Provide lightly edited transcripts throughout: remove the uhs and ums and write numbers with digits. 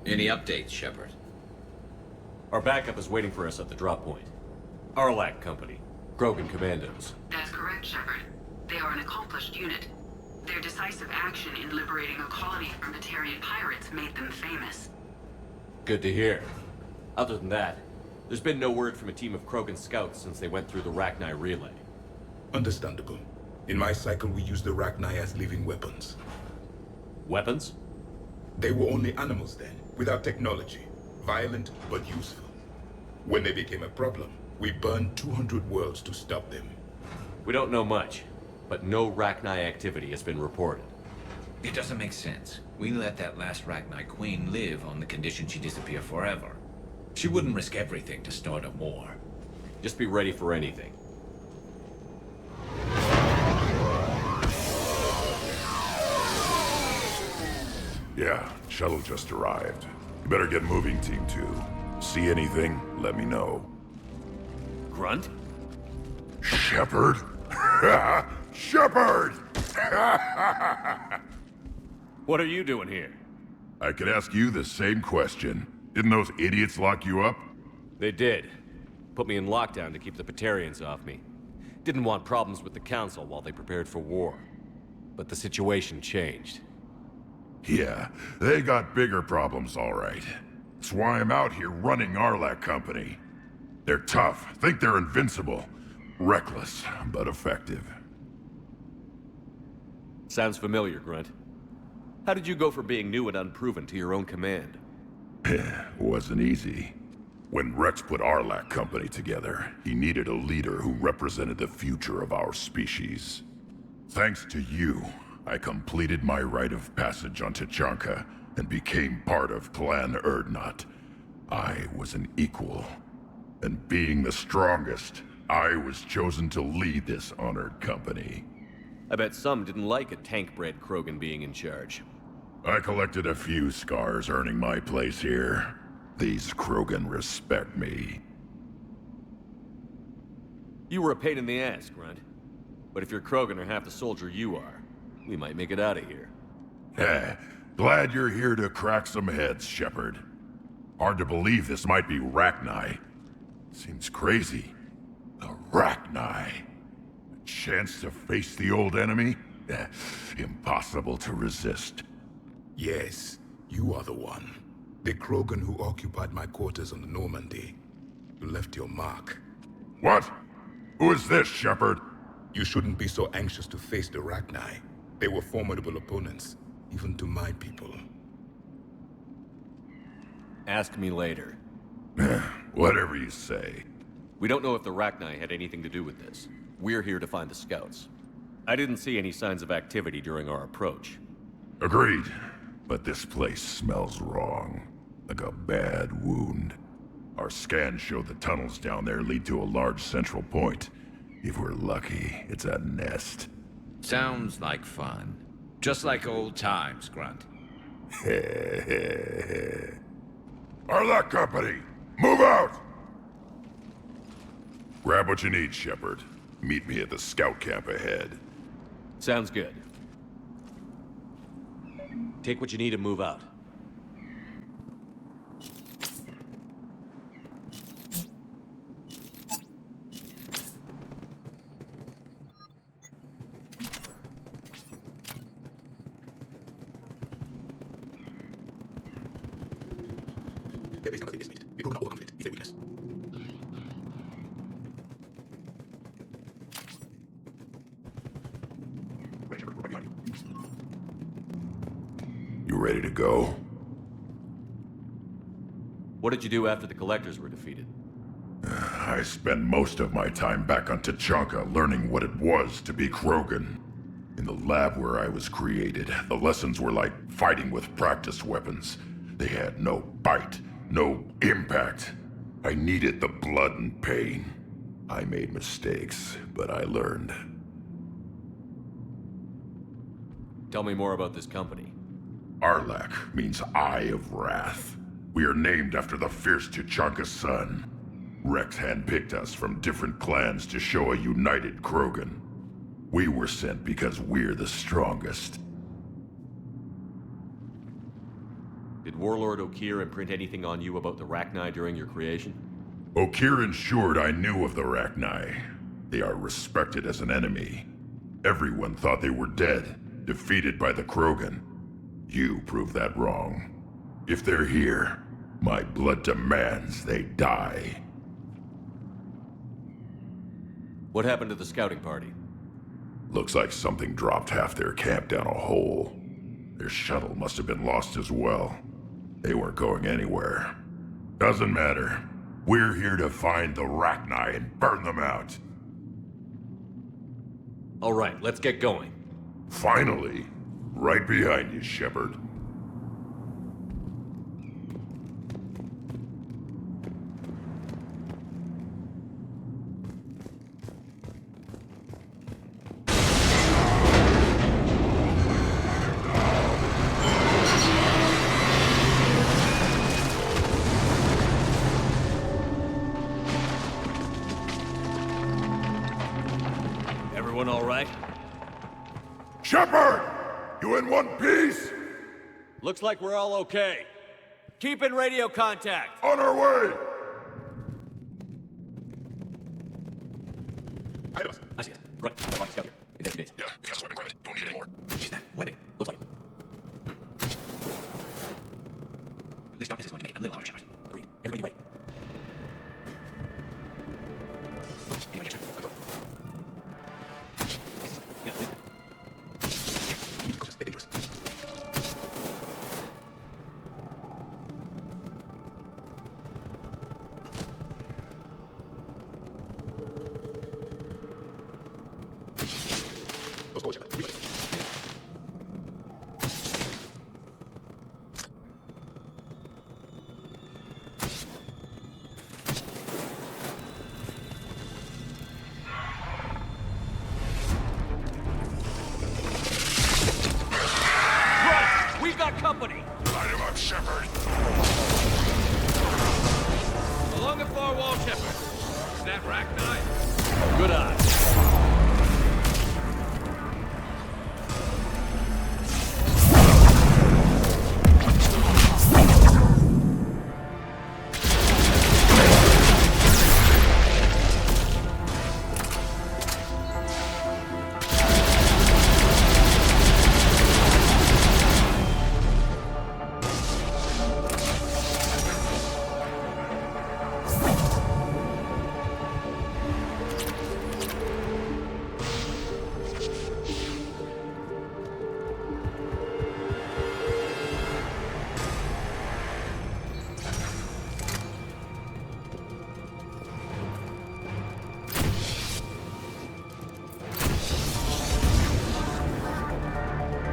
Any updates, Shepard? Our backup is waiting for us at the drop point. Arlac Company. Krogan Commandos. That's correct, Shepard. They are an accomplished unit. Their decisive action in liberating a colony from Batarian pirates made them famous. Good to hear. Other than that, there's been no word from a team of Krogan scouts since they went through the Rachni relay. Understandable. In my cycle, we use the Rachni as living weapons. Weapons? They were only animals then, without technology. Violent, but useful. When they became a problem, we burned 200 worlds to stop them. We don't know much, but no Rachni activity has been reported. It doesn't make sense. We let that last Rachni queen live on the condition she disappear forever. She wouldn't risk everything to start a war. Just be ready for anything. Yeah, shuttle just arrived. You better get moving, Team 2. See anything, let me know. Grunt? Shepard? Shepard! What are you doing here? I could ask you the same question. Didn't those idiots lock you up? They did. Put me in lockdown to keep the Batarians off me. Didn't want problems with the Council while they prepared for war. But the situation changed. Yeah, they got bigger problems, all right. That's why I'm out here running Arlac Company. They're tough, think they're invincible. Reckless, but effective. Sounds familiar, Grunt. How did you go from being new and unproven to your own command? Wasn't easy. When Rex put Arlac Company together, he needed a leader who represented the future of our species. Thanks to you, I completed my rite of passage on Tachanka and became part of Clan Urdnot. I was an equal. And being the strongest, I was chosen to lead this honored company. I bet some didn't like a tank-bred Krogan being in charge. I collected a few scars earning my place here. These Krogan respect me. You were a pain in the ass, Grunt. But if you're Krogan or half the soldier you are, we might make it out of here. Glad you're here to crack some heads, Shepard. Hard to believe this might be Rachni. Seems crazy. The Rachni. A chance to face the old enemy? Impossible to resist. Yes, you are the one. The Krogan who occupied my quarters on the Normandy. You left your mark. What? Who is this, Shepard? You shouldn't be so anxious to face the Rachni. They were formidable opponents, even to my people. Ask me later. Whatever you say. We don't know if the Rachni had anything to do with this. We're here to find the scouts. I didn't see any signs of activity during our approach. Agreed. But this place smells wrong. Like a bad wound. Our scans show the tunnels down there lead to a large central point. If we're lucky, it's a nest. Sounds like fun. Just like old times, Grunt. Arlac Company, move out! Grab what you need, Shepard. Meet me at the scout camp ahead. Sounds good. Take what you need and move out. You ready to go? What did you do after the Collectors were defeated? I spent most of my time back on Tachanka learning what it was to be Krogan. In the lab where I was created, the lessons were like fighting with practice weapons. They had no bite, no impact. I needed the blood and pain. I made mistakes, but I learned. Tell me more about this company. Arlac means Eye of Wrath. We are named after the fierce Tachanka sun. Rex handpicked us from different clans to show a united Krogan. We were sent because we're the strongest. Did Warlord Okeer imprint anything on you about the Rachni during your creation? Okeer ensured I knew of the Rachni. They are respected as an enemy. Everyone thought they were dead, defeated by the Krogan. You proved that wrong. If they're here, my blood demands they die. What happened to the scouting party? Looks like something dropped half their camp down a hole. Their shuttle must have been lost as well. They weren't going anywhere. Doesn't matter. We're here to find the Rachni and burn them out. All right, let's get going. Finally. Right behind you, Shepard. Everyone all right? Shepard! You in one piece? Looks like we're all okay. Keep in radio contact. On our way! I see it. Right. I'm on scout here. In 10 days. Yeah, because weapon granted. Don't need it anymore. She's not wedding. Looks like it. This darkness is going to make it a little harder, Shepard. Agreed. Everybody wait. Anyway, yes, sir. Let's go. Yeah, it's a bit dangerous. Let's go, Shepard. Reload. We got company. Light him up, Shepard. Along the far wall, Shepard. Is that Rachni? Good eye.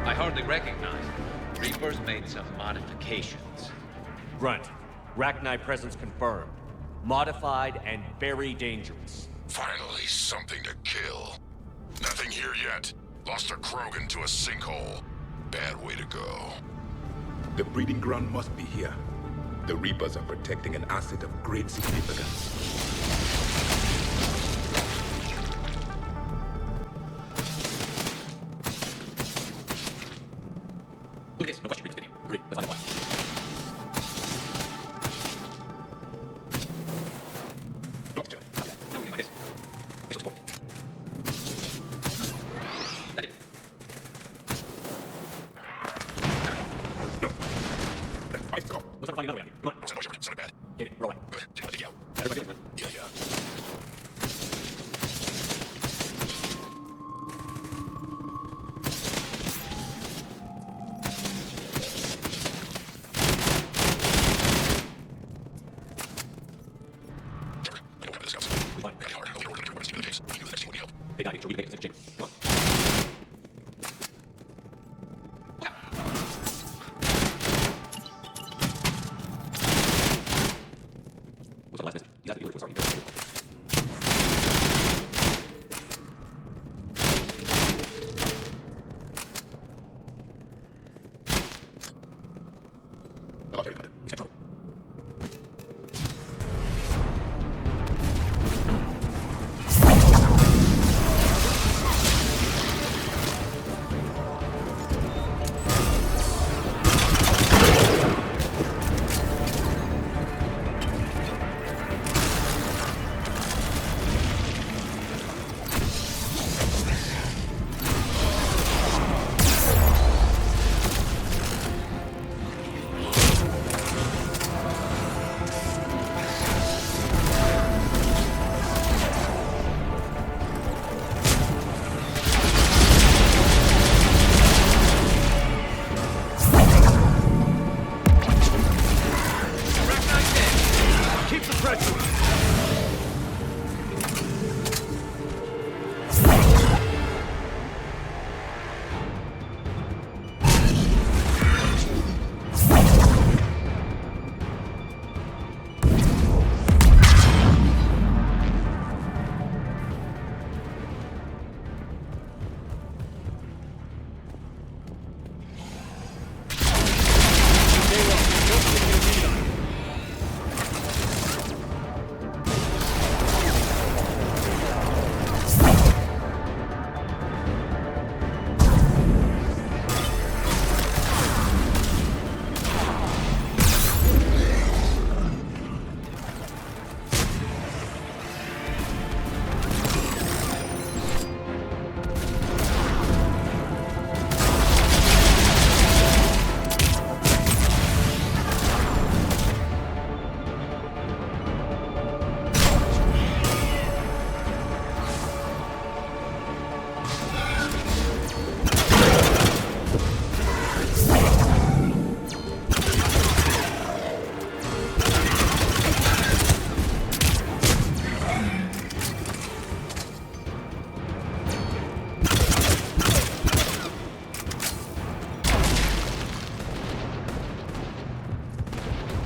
I hardly recognize them. Reapers made some modifications. Grunt. Rachni presence confirmed. Modified and very dangerous. Finally, something to kill. Nothing here yet. Lost a Krogan to a sinkhole. Bad way to go. The breeding ground must be here. The Reapers are protecting an asset of great significance. Look at this. No question. Read this video. Agreed. Let's find out why. Look, Joe. Now we can find this. This looks cool. That it. No. Let's go. Let's try to find another way out here. Come on. Sound Shepard. Sounded bad. Get it. We're all right. Good. I'll take you out. Everybody good? Yeah, yeah. I don't have the scouts. We fine. Very hard. I'll be ordering everyone to the case. I knew the next thing would be help. They died, so we can make it to the chamber. Come on. What's the last message? He's at the dealer to start.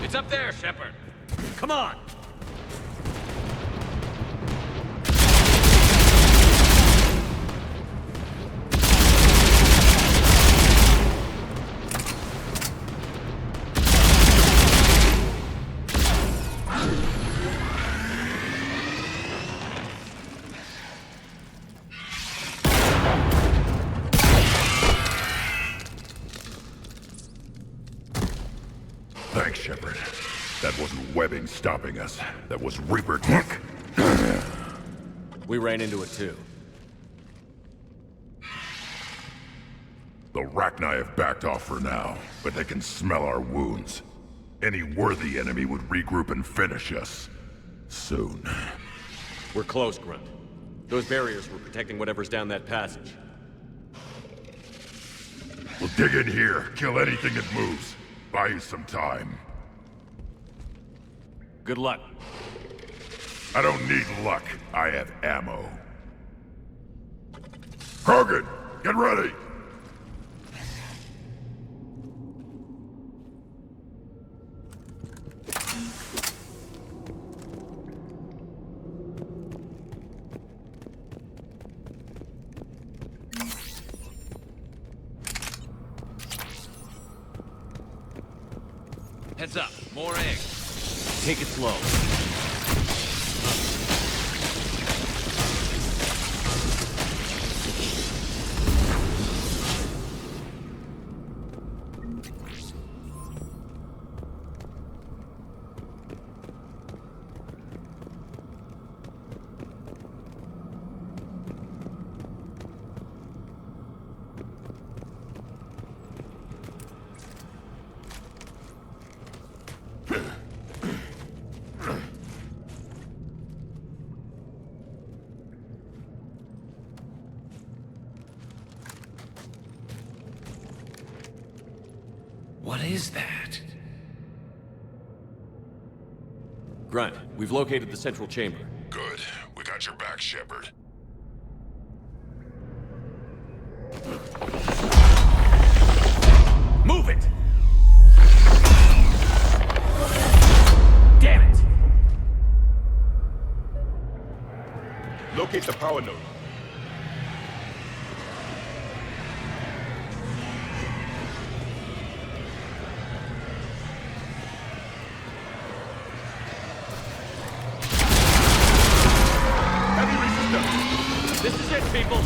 It's up there, Shepard. Come on! Thanks, Shepard. That wasn't webbing stopping us. That was Reaper tech. We ran into it too. The Rachni have backed off for now, but they can smell our wounds. Any worthy enemy would regroup and finish us. Soon. We're close, Grunt. Those barriers were protecting whatever's down that passage. We'll dig in here, kill anything that moves. Buy you some time. Good luck. I don't need luck. I have ammo. Krogan, get ready! Heads up, more eggs. Take it slow. What is that? Grunt, we've located the central chamber. Good. We got your back, Shepard. Move it! Damn it! Locate the power node. This is it, people!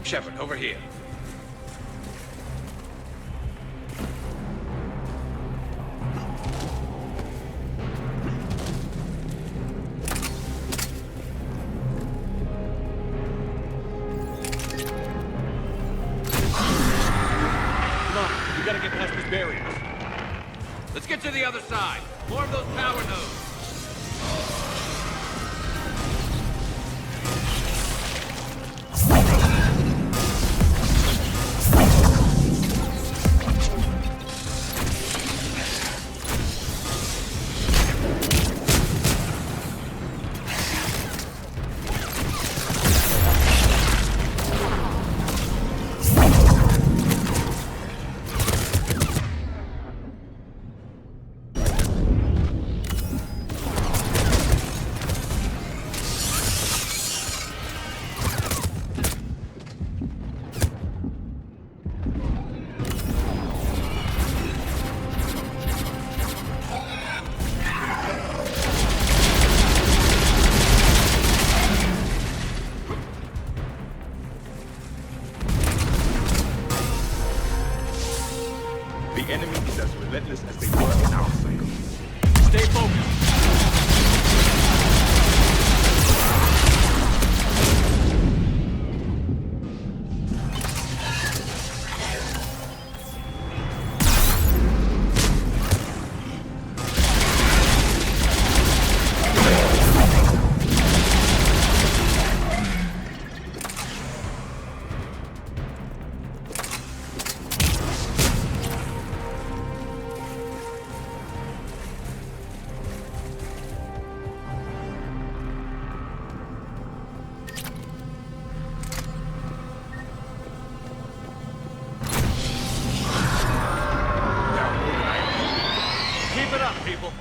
Shepard, over here. Come on, we gotta get past these barriers. Let's get to the other side. More of those power nodes. remained as relentless as they were in our cycle. Stay focused. Keep it up, people.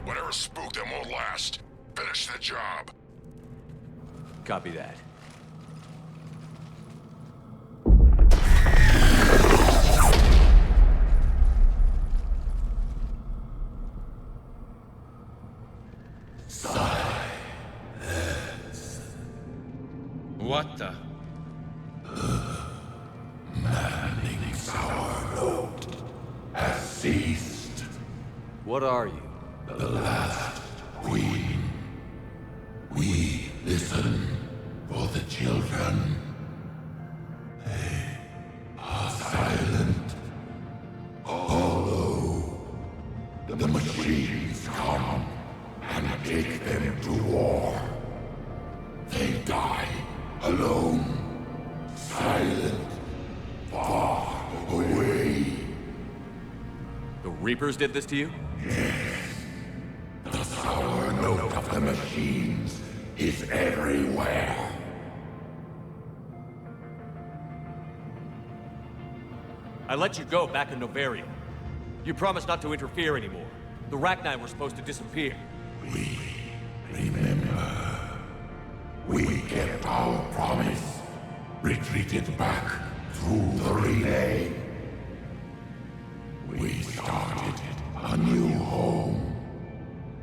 Whatever spooked them won't last. Finish the job. Copy that. What the? Manning's our note has ceased. What are you? The last queen. We listen for the children. They are silent. Although the machines come and take them to war, they die alone, silent, far away. The Reapers did this to you? The sour note of the machines is everywhere. I let you go back in Novaria. You promised not to interfere anymore. The Rachni were supposed to disappear. We remember. We kept our promise. Retreated back through the relay. We started a new home.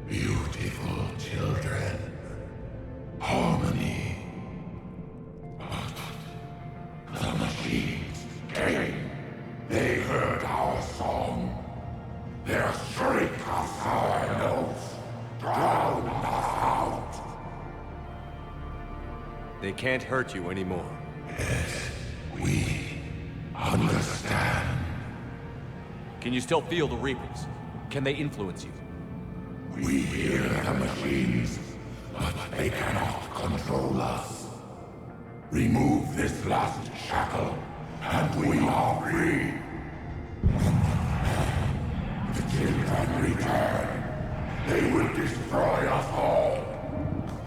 Beautiful children. Harmony. But the machines came. They heard our song. Their shriek of sour notes drowned us out. They can't hurt you anymore. Yes, we understand. Can you still feel the Reapers? Can they influence you? We hear the machines, but they cannot control us. Remove this last shackle, and we are free. The children return. They will destroy us all.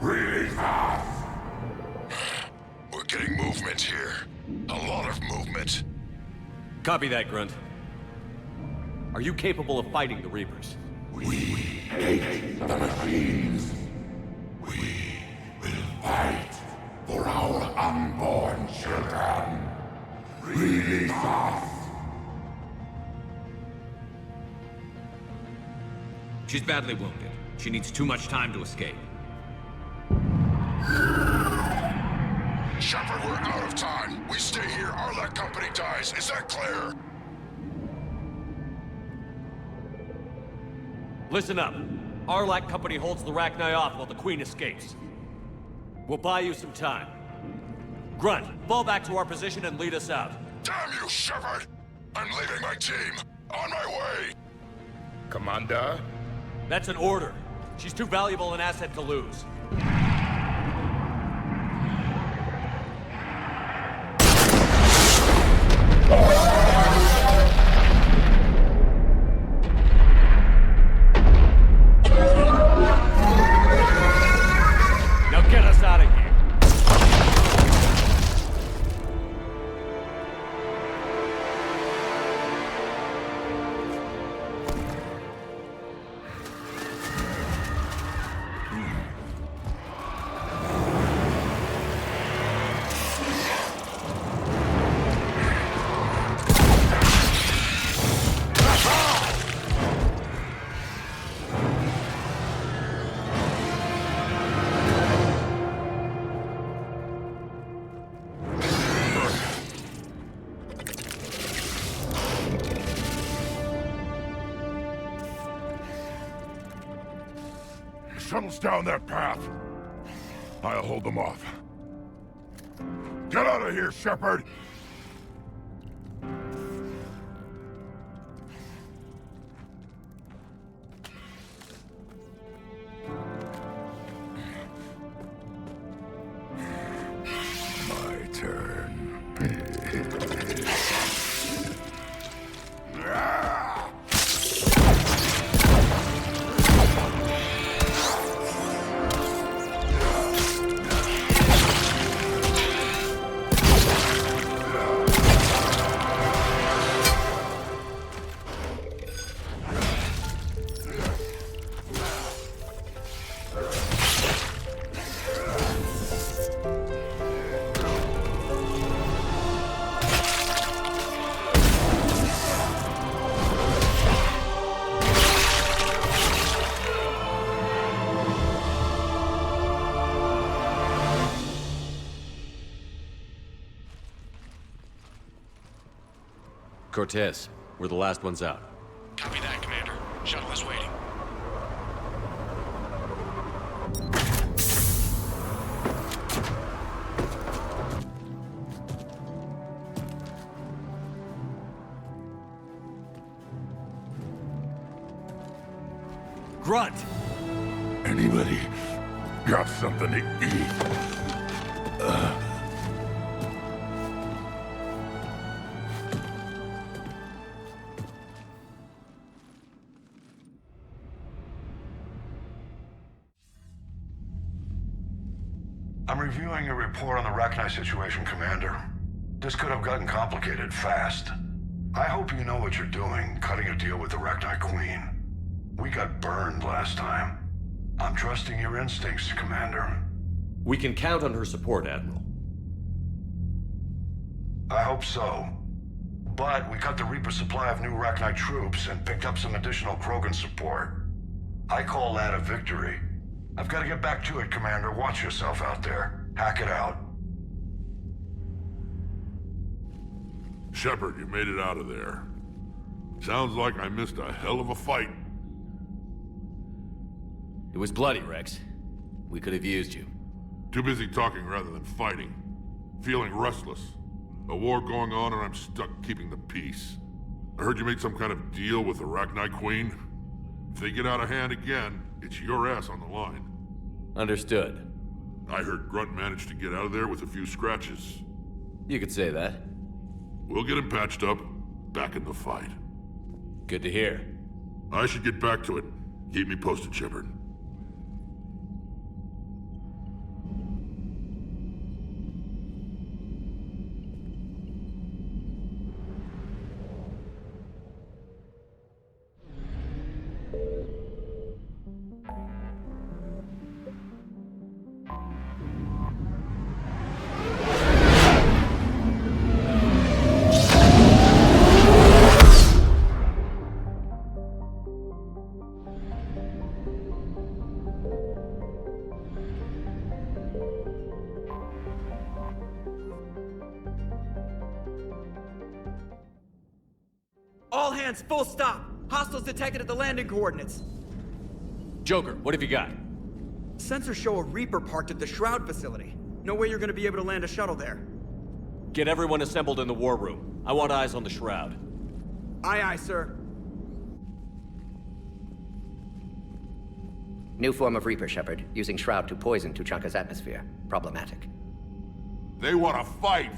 Release us! We're getting movement here. A lot of movement. Copy that, Grunt. Are you capable of fighting the Reapers? We hate the machines. We will fight for our unborn children. Release us! She's badly wounded. She needs too much time to escape. Shepard, we're out of time. We stay here, our Arlec company dies. Is that clear? Listen up. Arlec company holds the Rachni off while the Queen escapes. We'll buy you some time. Grunt, fall back to our position and lead us out. Damn you, Shepard! I'm leaving my team! On my way! Commander? That's an order. She's too valuable an asset to lose. Now get us out of here. Shuttles down that path. I'll hold them off. Get out of here, Shepard! My turn. Cortez, we're the last ones out. Copy that, Commander. Shuttle is waiting. Grunt! Anybody got something to eat? I'm reviewing your report on the Rachni situation, Commander. This could have gotten complicated fast. I hope you know what you're doing, cutting a deal with the Rachni Queen. We got burned last time. I'm trusting your instincts, Commander. We can count on her support, Admiral. I hope so. But we cut the Reaper supply of new Rachni troops and picked up some additional Krogan support. I call that a victory. I've got to get back to it, Commander. Watch yourself out there. Hack it out. Shepard, you made it out of there. Sounds like I missed a hell of a fight. It was bloody, Rex. We could have used you. Too busy talking rather than fighting. Feeling restless. A war going on and I'm stuck keeping the peace. I heard you made some kind of deal with the Rachni Queen. If they get out of hand again, it's your ass on the line. Understood. I heard Grunt managed to get out of there with a few scratches. You could say that. We'll get him patched up, back in the fight. Good to hear. I should get back to it. Keep me posted, Shepard. All hands, full stop! Hostiles detected at the landing coordinates. Joker, what have you got? Sensors show a Reaper parked at the Shroud facility. No way you're gonna be able to land a shuttle there. Get everyone assembled in the war room. I want eyes on the Shroud. Aye, aye, sir. New form of Reaper, Shepard, using Shroud to poison Tuchanka's atmosphere. Problematic. They want to fight!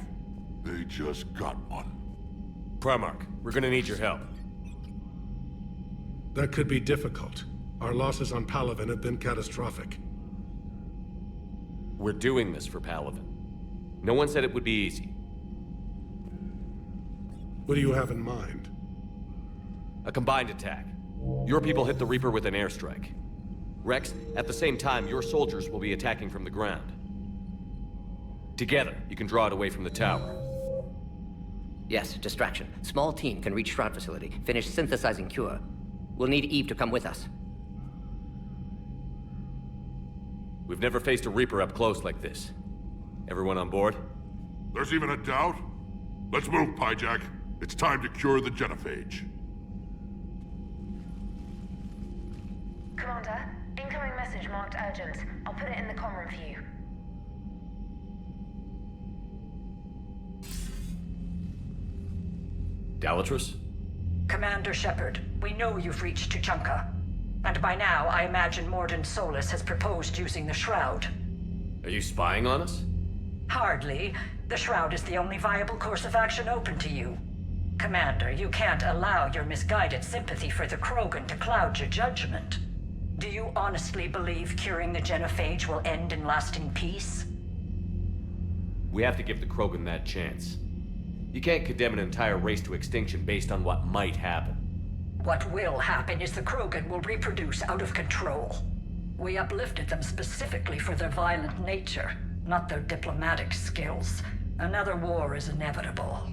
They just got one. Primarch, we're gonna need your help. That could be difficult. Our losses on Palaven have been catastrophic. We're doing this for Palaven. No one said it would be easy. What do you have in mind? A combined attack. Your people hit the Reaper with an airstrike. Rex, at the same time, your soldiers will be attacking from the ground. Together, you can draw it away from the tower. Yes, distraction. Small team can reach Shroud facility, finish synthesizing Cure. We'll need Eve to come with us. We've never faced a Reaper up close like this. Everyone on board? There's even a doubt? Let's move, Pyjack. It's time to cure the Genophage. Commander, incoming message marked urgent. I'll put it in the comm room for you. Dalatrus? Commander Shepard, we know you've reached Tuchanka. And by now, I imagine Mordin Solus has proposed using the Shroud. Are you spying on us? Hardly. The Shroud is the only viable course of action open to you. Commander, you can't allow your misguided sympathy for the Krogan to cloud your judgment. Do you honestly believe curing the Genophage will end in lasting peace? We have to give the Krogan that chance. You can't condemn an entire race to extinction based on what might happen. What will happen is the Krogan will reproduce out of control. We uplifted them specifically for their violent nature, not their diplomatic skills. Another war is inevitable.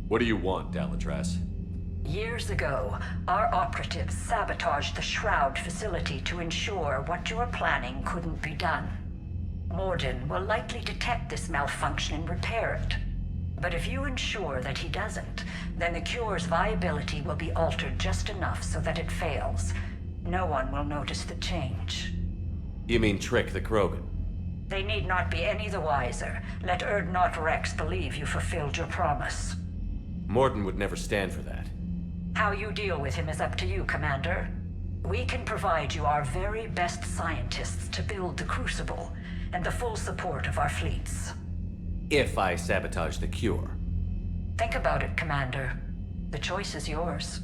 What do you want, Dalatrus? Years ago, our operatives sabotaged the Shroud facility to ensure what you were planning couldn't be done. Mordin will likely detect this malfunction and repair it. But if you ensure that he doesn't, then the cure's viability will be altered just enough so that it fails. No one will notice the change. You mean trick the Krogan? They need not be any the wiser. Let Urdnot Rex believe you fulfilled your promise. Mordin would never stand for that. How you deal with him is up to you, Commander. We can provide you our very best scientists to build the Crucible, and the full support of our fleets. If I sabotage the cure. Think about it, Commander. The choice is yours.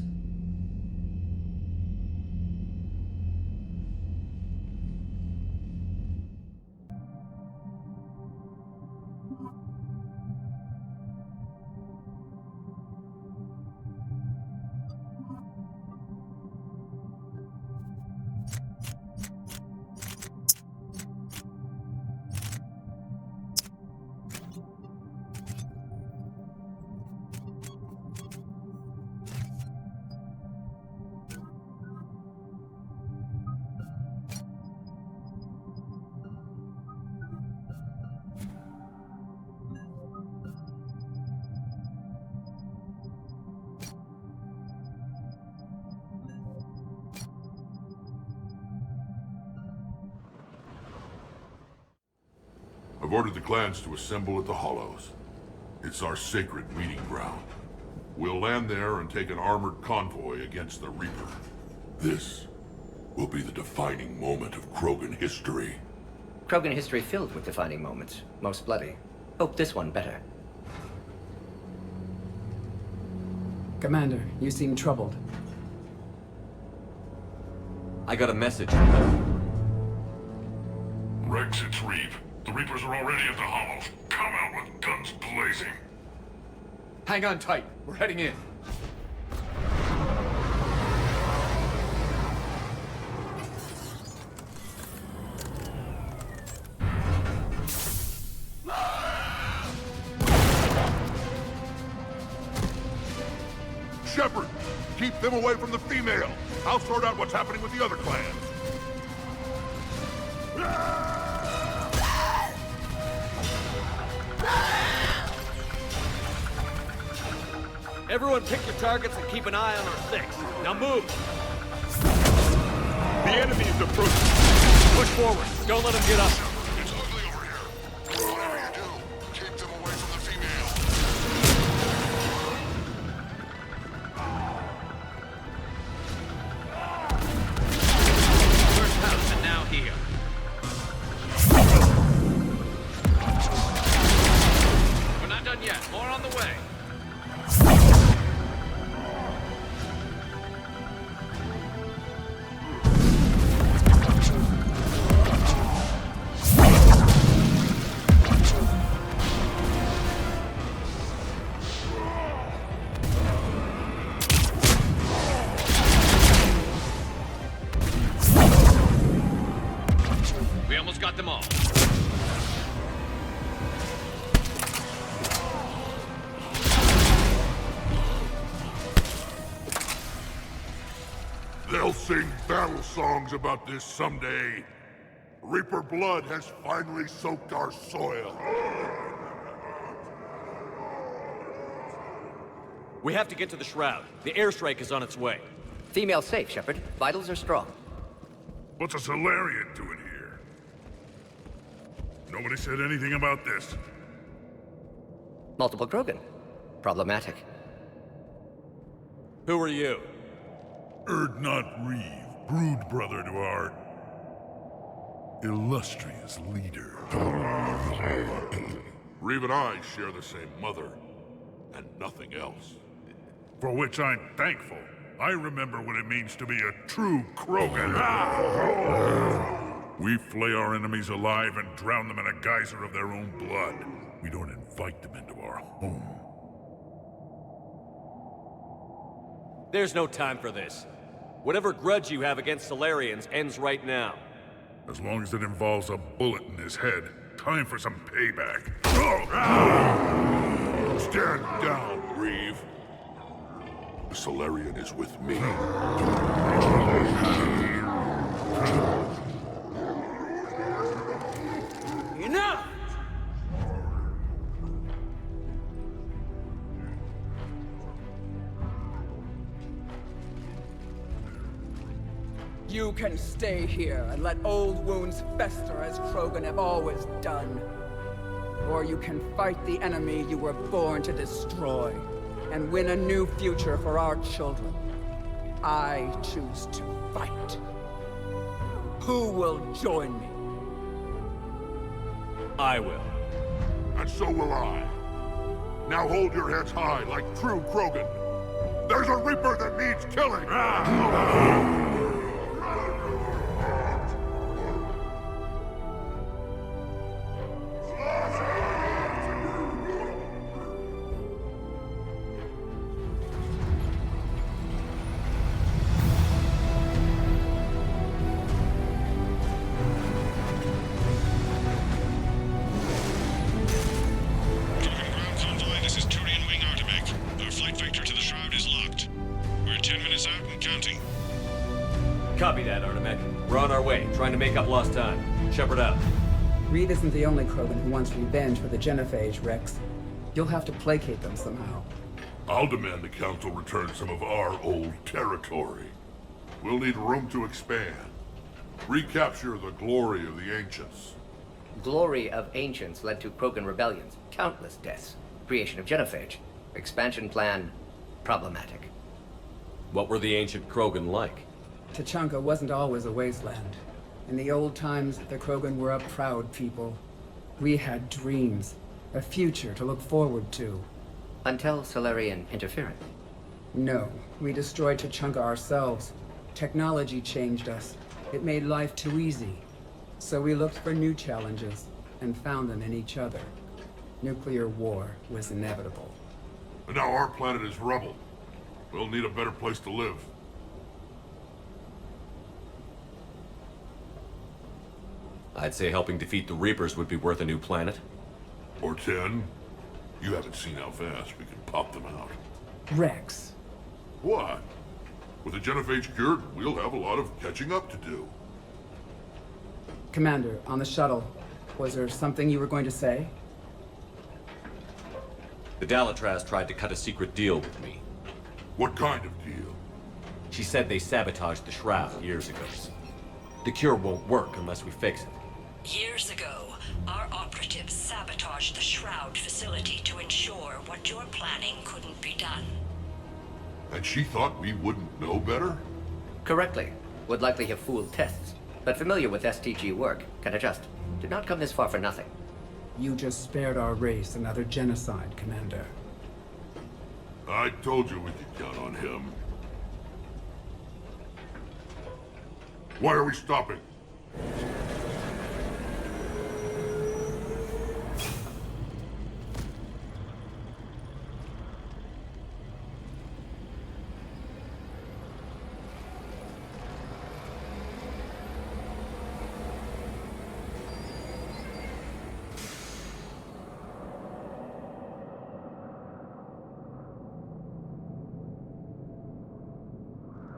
I've ordered the clans to assemble at the Hollows. It's our sacred meeting ground. We'll land there and take an armored convoy against the Reaper. This will be the defining moment of Krogan history. Krogan history filled with defining moments. Most bloody. Hope this one better. Commander, you seem troubled. I got a message from them. Rex, it's Reeve. The Reapers are already at the Hollows. Come out with guns blazing. Hang on tight. We're heading in. Shepard, keep them away from the female. I'll sort out what's happening with the other clans. Everyone pick your targets and keep an eye on our six. Now move! The enemy is approaching. Push forward. Don't let them get up. It's ugly over here. Whatever you do, keep them away from the female. sing battle songs about this someday. Reaper blood has finally soaked our soil. We have to get to the Shroud. The airstrike is on its way. Female safe, Shepard. Vitals are strong. What's a Solarian doing here? Nobody said anything about this. Multiple Krogan. Problematic. Who are you? Erdnot Reeve, brood brother to our illustrious leader. Reeve and I share the same mother, and nothing else. For which I'm thankful. I remember what it means to be a true Krogan. We flay our enemies alive and drown them in a geyser of their own blood. We don't invite them into our home. There's no time for this. Whatever grudge you have against Solarians ends right now. As long as it involves a bullet in his head, time for some payback. Stand down, Reeve. The Solarian is with me. Enough! You can stay here and let old wounds fester as Krogan have always done. Or you can fight the enemy you were born to destroy, and win a new future for our children. I choose to fight. Who will join me? I will. And so will I. Now hold your heads high like true Krogan. There's a Reaper that needs killing! Copy that, Artemek. We're on our way, trying to make up lost time. Shepard out. Reed isn't the only Krogan who wants revenge for the Genophage, Rex. You'll have to placate them somehow. I'll demand the Council return some of our old territory. We'll need room to expand. Recapture the glory of the Ancients. Glory of Ancients led to Krogan rebellions, countless deaths, creation of Genophage. Expansion plan, problematic. What were the ancient Krogan like? Tachanka wasn't always a wasteland. In the old times, the Krogan were a proud people. We had dreams, a future to look forward to. Until Solarian interference. No, we destroyed Tachanka ourselves. Technology changed us. It made life too easy. So we looked for new challenges, and found them in each other. Nuclear war was inevitable. And now our planet is rubble. We'll need a better place to live. I'd say helping defeat the Reapers would be worth a new planet. Or 10. You haven't seen how fast we can pop them out. Rex. What? With the Genophage cured, we'll have a lot of catching up to do. Commander, on the shuttle, was there something you were going to say? The Dalatraz tried to cut a secret deal with me. What kind of deal? She said they sabotaged the Shroud years ago. The cure won't work unless we fix it. Years ago, our operatives sabotaged the Shroud facility to ensure what you're planning couldn't be done. And she thought we wouldn't know better? Correctly. Would likely have fooled tests. But familiar with STG work, can adjust. Did not come this far for nothing. You just spared our race another genocide, Commander. I told you we could count on him. Why are we stopping?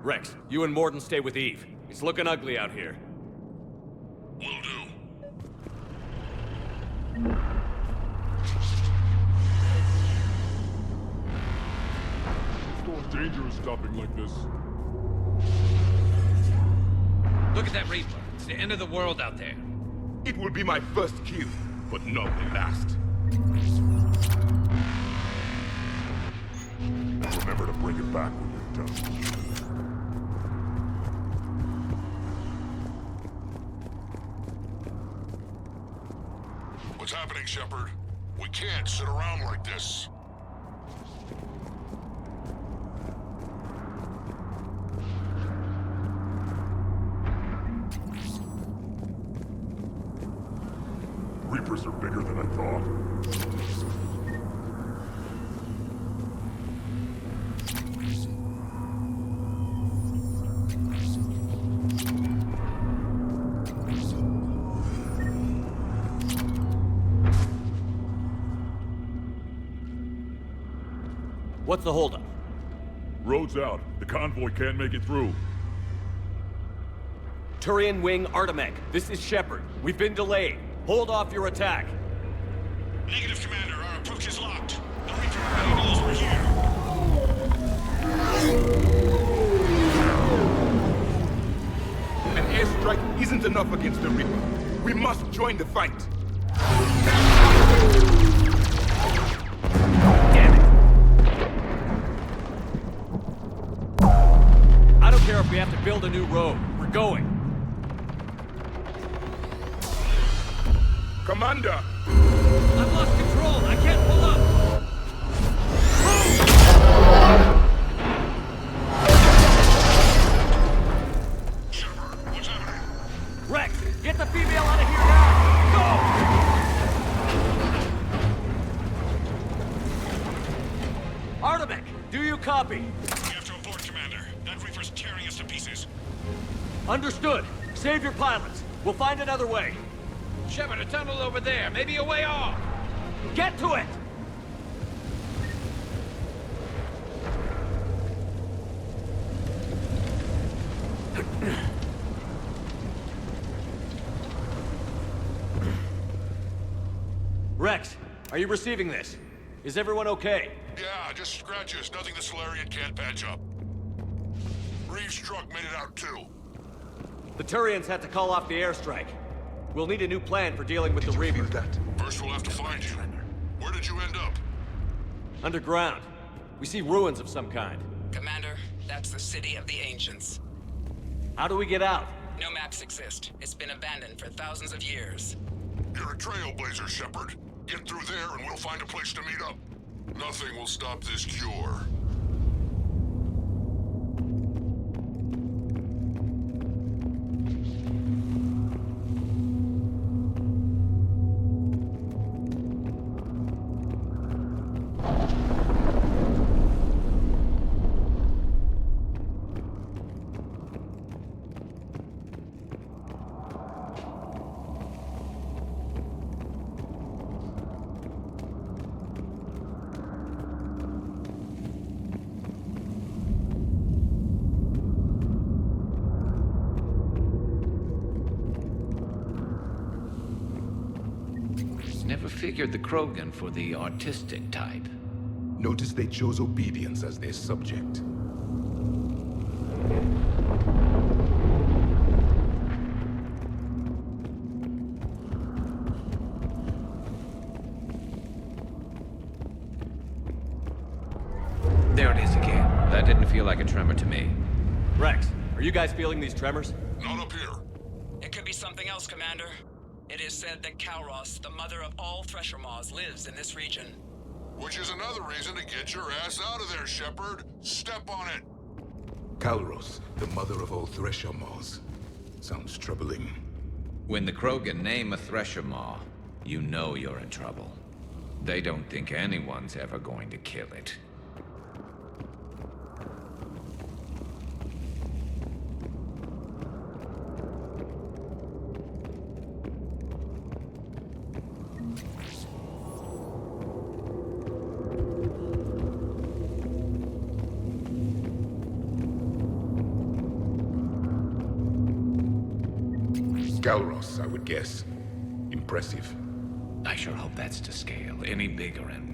Rex, you and Morden stay with Eve. It's looking ugly out here. Will do. Storm danger is stopping like this. Look at that Reaper. It's the end of the world out there. It will be my first kill, but not the last. Remember to bring it back when you're done. What's happening, Shepard? We can't sit around like this. Reapers are bigger than I thought. What's the holdup? Road's out. The convoy can't make it through. Turian Wing Artemec, this is Shepard. We've been delayed. Hold off your attack. Negative, Commander. Our approach is locked. The Reaper already knows we're here. An airstrike isn't enough against the Reaper. We must join the fight. Damn it! I don't care if we have to build a new road. We're going. Commander! I've lost control. I can't pull up. Shepard, what's happening? Rex, get the female out of here now! Go! Artemec, do you copy? We have to abort, Commander. That Reaper's tearing us to pieces. Understood. Save your pilots. We'll find another way. Shepard, a tunnel over there. Maybe a way off. Get to it! Rex, are you receiving this? Is everyone okay? Yeah, just scratches. Nothing the Solarian can't patch up. Reeves' truck made it out too. The Turians had to call off the airstrike. We'll need a new plan for dealing with the Reaper. First we'll have to find you. Where did you end up? Underground. We see ruins of some kind. Commander, that's the City of the Ancients. How do we get out? No maps exist. It's been abandoned for thousands of years. You're a trailblazer, Shepard. Get through there and we'll find a place to meet up. Nothing will stop this cure. Never figured the Krogan for the artistic type. Notice they chose obedience as their subject. There it is again. That didn't feel like a tremor to me. Rex, are you guys feeling these tremors? Not up here. It could be something else, Commander. It is said that Kalros, the mother of all Thresher Maws, lives in this region. Which is another reason to get your ass out of there, Shepard. Step on it. Kalros, the mother of all Thresher Maws. Sounds troubling. When the Krogan name a Thresher Maw, you know you're in trouble. They don't think anyone's ever going to kill it. Galros, I would guess. Impressive. I sure hope that's to scale. Any bigger and...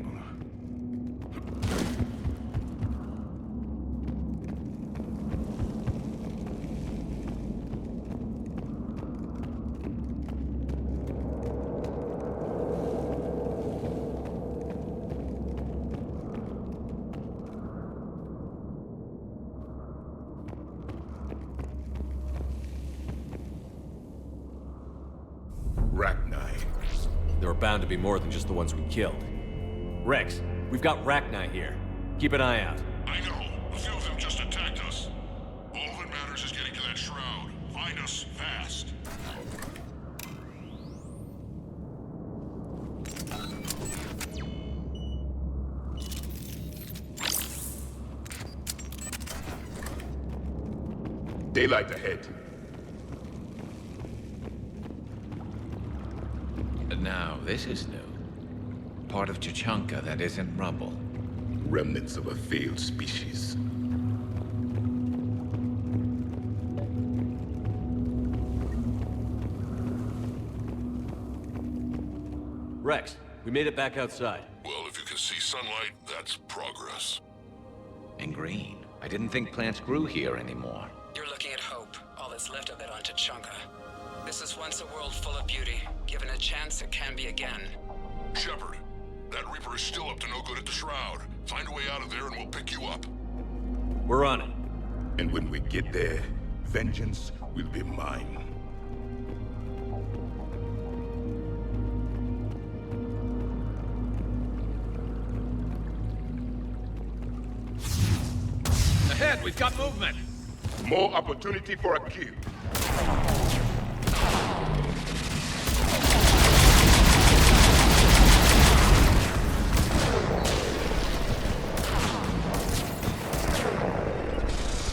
There are bound to be more than just the ones we killed. Rex, we've got Rachni here. Keep an eye out. I know. A few of them just attacked us. All that matters is getting to that shroud. Find us fast. Daylight ahead. Now, this is new. Part of Chichanka that isn't rubble. Remnants of a failed species. Rex, we made it back outside. Well, if you can see sunlight, that's progress. And green. I didn't think plants grew here anymore. You're looking at hope, all that's left of it on Chichanka. This is once a world full of beauty. Given a chance, it can be again. Shepard, that Reaper is still up to no good at the Shroud. Find a way out of there and we'll pick you up. We're on it. And when we get there, vengeance will be mine. Ahead, we've got movement. More opportunity for a kill.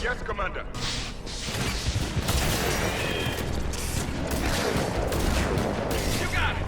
Yes, Commander. You got it.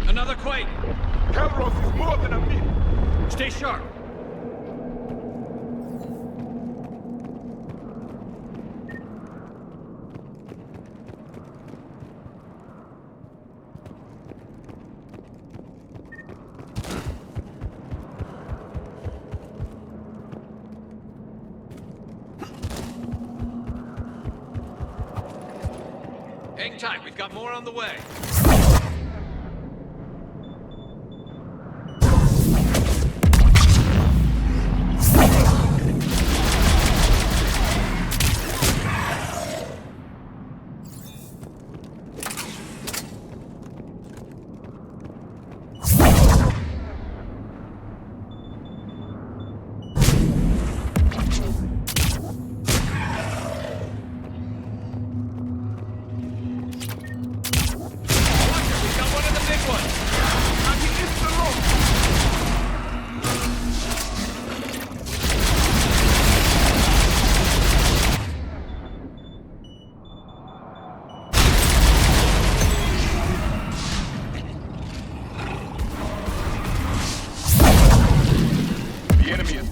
Another quake! Calros is more than a myth! Stay sharp! Hang tight, we've got more on the way.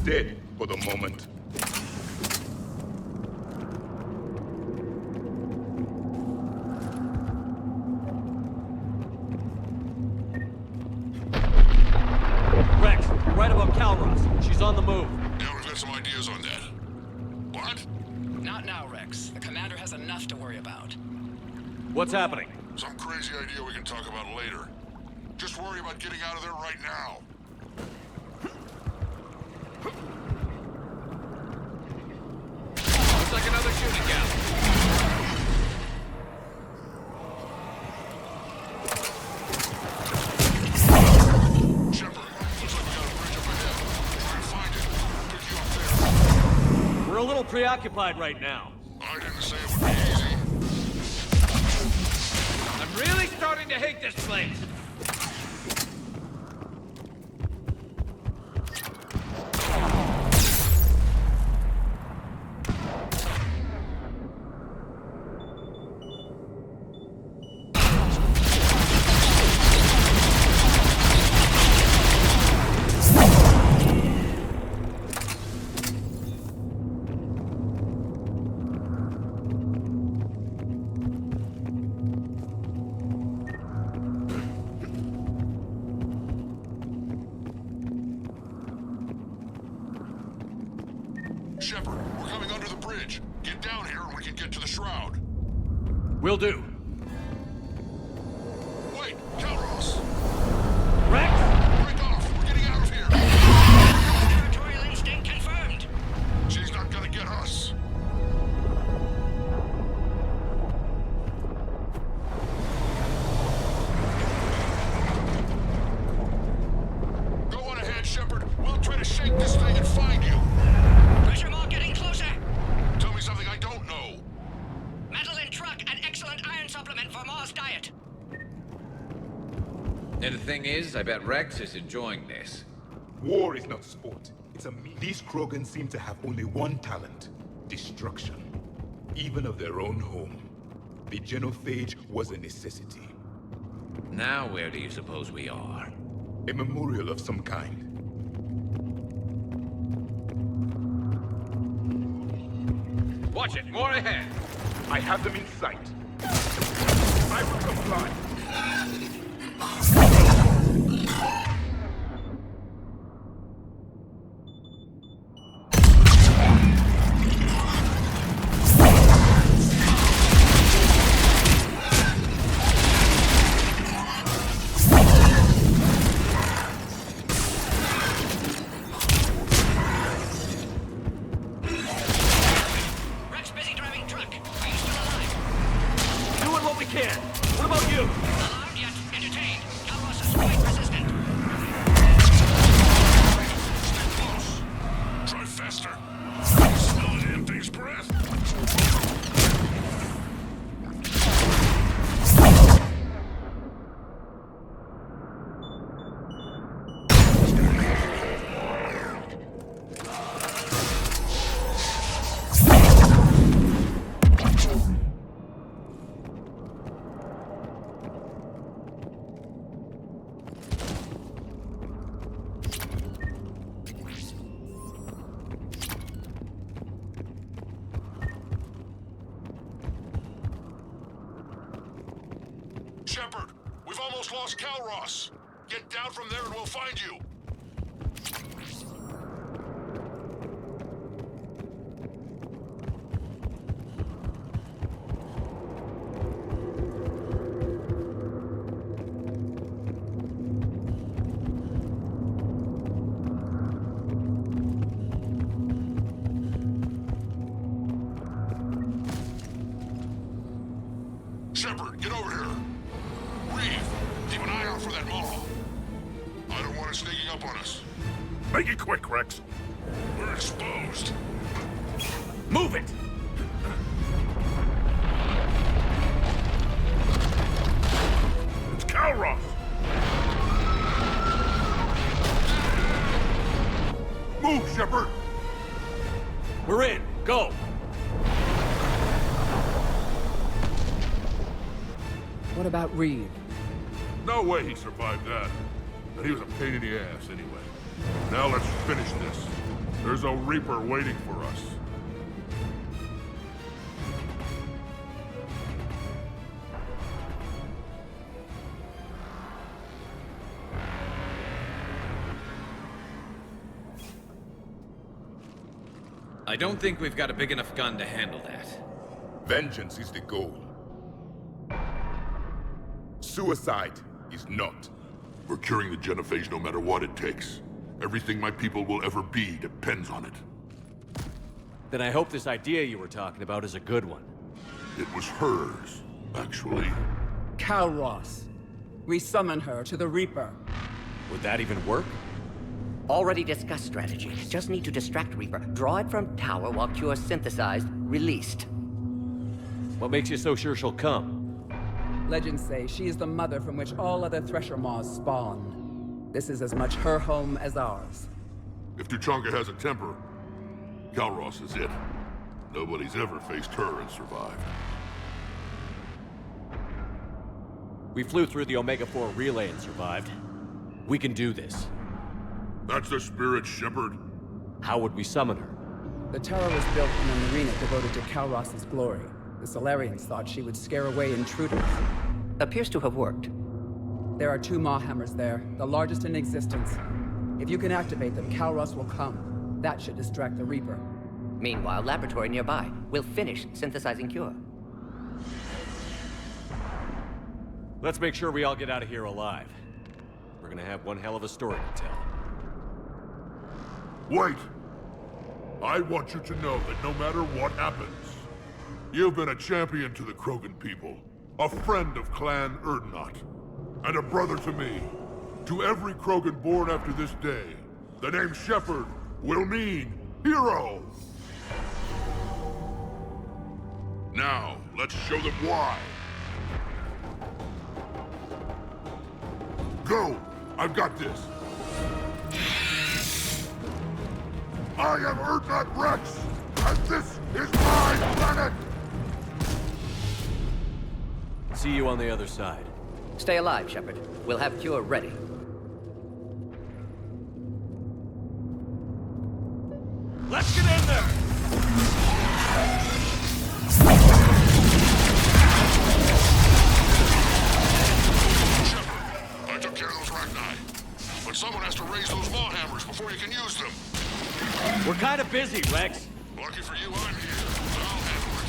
Dead for the moment. Rex, right about Calros. She's on the move. Yeah, we've got some ideas on that. What? Not now, Rex. The commander has enough to worry about. What's happening? Some crazy idea we can talk about later. Just worry about getting out of there right now. preoccupied right now. I didn't say it would be easy. I'm really starting to hate this place. Shepard, we're coming under the bridge. Get down here and we can get to the shroud. Will do. Wait, Calros! Rex! Break off! We're getting out of here! Territorial instinct confirmed. She's not gonna get us. Go on ahead, Shepard. We'll try to shake this thing and find you. Pressure mark getting closer. Tell me something I don't know. Metal in truck and excellent iron supplement for Mars diet. And the thing is, I bet Rex is enjoying this. War is not sport. It's a These Krogan seem to have only one talent: destruction. Even of their own home. The genophage was a necessity. Now where do you suppose we are? A memorial of some kind. Watch it, more ahead. I have them in sight. I will comply. Rex busy driving truck. Are you still alive? Doing what we can. What about you? Alarmed yet entertained. Calros is quite resistant. Stay close. Try faster. Smell the damn thing's breath. Shepard, we've almost lost Calros. Get down from there and we'll find you. Shepard, get over here. Reeve, keep an eye out for that Maw. I don't want it sneaking up on us. Make it quick, Rex. We're exposed. Move it! It's Calros! Move, Shepard! We're in. Go! What about Reeve? No way he survived that. But he was a pain in the ass anyway. Now let's finish this. There's a Reaper waiting for us. I don't think we've got a big enough gun to handle that. Vengeance is the goal. Suicide is not. We're curing the genophage no matter what it takes. Everything my people will ever be depends on it. Then I hope this idea you were talking about is a good one. It was hers, actually. Calros. We summon her to the Reaper. Would that even work? Already discussed strategy. Just need to distract Reaper. Draw it from tower while Cure synthesized, released. What makes you so sure she'll come? Legends say she is the mother from which all other Thresher Maws spawn. This is as much her home as ours. If Tuchanka has a temper, Calros is it. Nobody's ever faced her and survived. We flew through the Omega-4 relay and survived. We can do this. That's the spirit, Shepard. How would we summon her? The tower was built in an arena devoted to Calros' glory. The Solarians thought she would scare away intruders. Appears to have worked. There are 2 Maw hammers there, the largest in existence. If you can activate them, Calros will come. That should distract the Reaper. Meanwhile, laboratory nearby. We'll finish synthesizing Cure. Let's make sure we all get out of here alive. We're gonna have one hell of a story to tell. Wait! I want you to know that no matter what happens, you've been a champion to the Krogan people, a friend of Clan Erdnot, and a brother to me. To every Krogan born after this day, the name Shepard will mean hero! Now, let's show them why. Go! I've got this! I am Erdnot Rex, and this is my planet! See you on the other side. Stay alive, Shepard. We'll have Cure ready. Let's get in there! I took care of those Rachni. But someone has to raise those Maw hammers before you can use them. We're kind of busy, Rex. Lucky for you, I'm here. I'll handle it.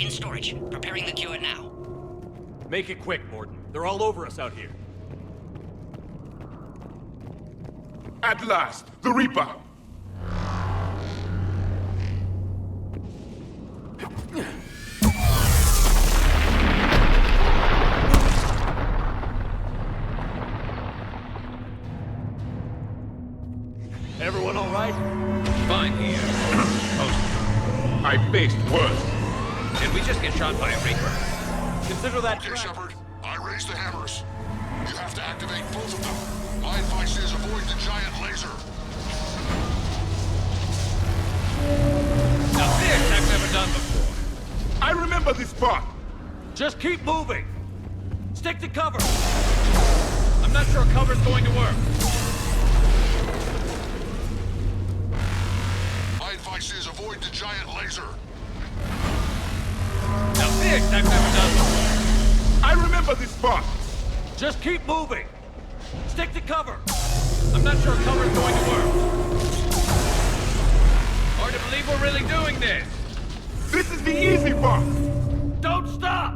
In storage. Preparing the Cure now. Make it quick, Morden. They're all over us out here. At last, the Reaper! Everyone all right? Fine here. I faced worse. Did we just get shot by a Reaper? Consider that Okay, Shepard. I raised the hammers. You have to activate both of them. My advice is avoid the giant laser. Now this I've never done before. I remember this part. Just keep moving. Stick to cover. I'm not sure cover's going to work. My advice is avoid the giant laser. Now this I've never done before. I remember this part. Just keep moving. Stick to cover. I'm not sure cover's going to work. Hard to believe we're really doing this. This is the easy part. Don't stop!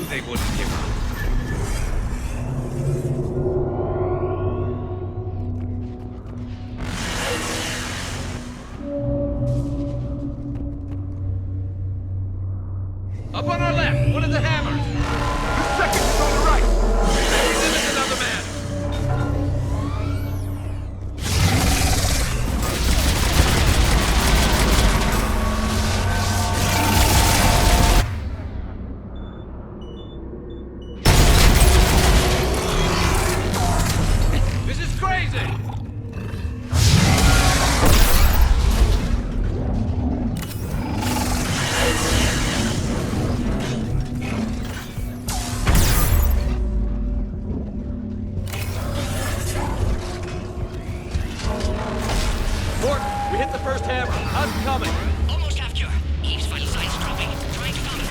They wouldn't give up. Up on our left, one of the hammers. The second is on the right. Then there's another man. camera. I'm coming. Almost have cure. Eve's vital signs dropping. Trying to calm it.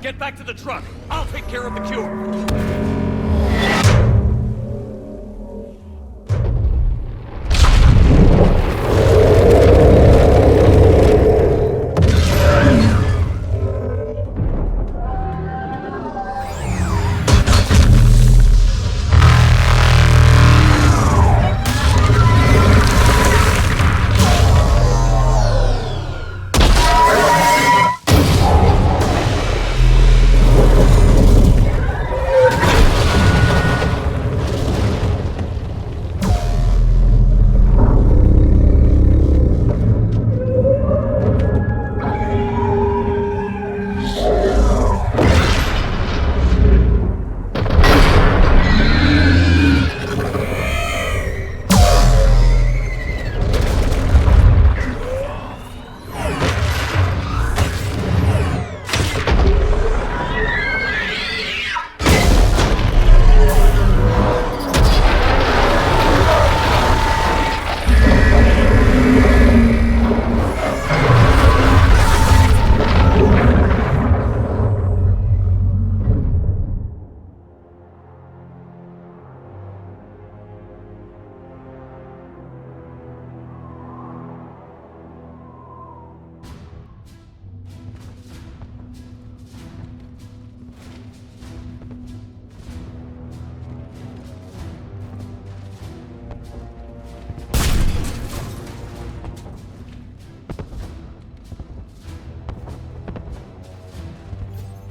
Get back to the truck. I'll take care of the cure.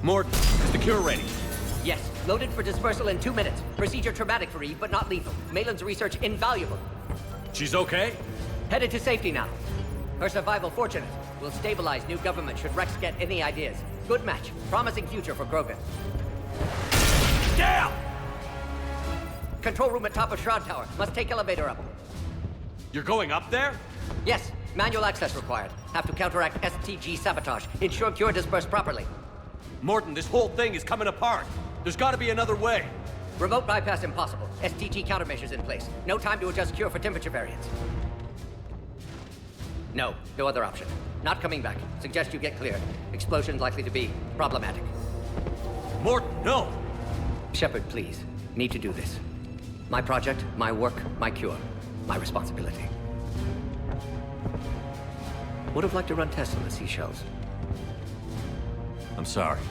Morton, is the cure ready? Yes, loaded for dispersal in 2 minutes. Procedure traumatic for Eve, but not lethal. Malin's research invaluable. She's okay? Headed to safety now. Her survival fortunate. Will stabilize new government should Rex get any ideas. Good match. Promising future for Krogan. Down! Control room at top of Shroud Tower. Must take elevator up. You're going up there? Yes, manual access required. Have to counteract STG sabotage. Ensure cure dispersed properly. Morton, this whole thing is coming apart. There's gotta be another way. Remote bypass impossible. STG countermeasures in place. No time to adjust cure for temperature variance. No other option. Not coming back. Suggest you get cleared. Explosion likely to be problematic. Morton, no! Shepard, please. Need to do this. My project, my work, my cure. My responsibility. Would have liked to run tests on the seashells. I'm sorry.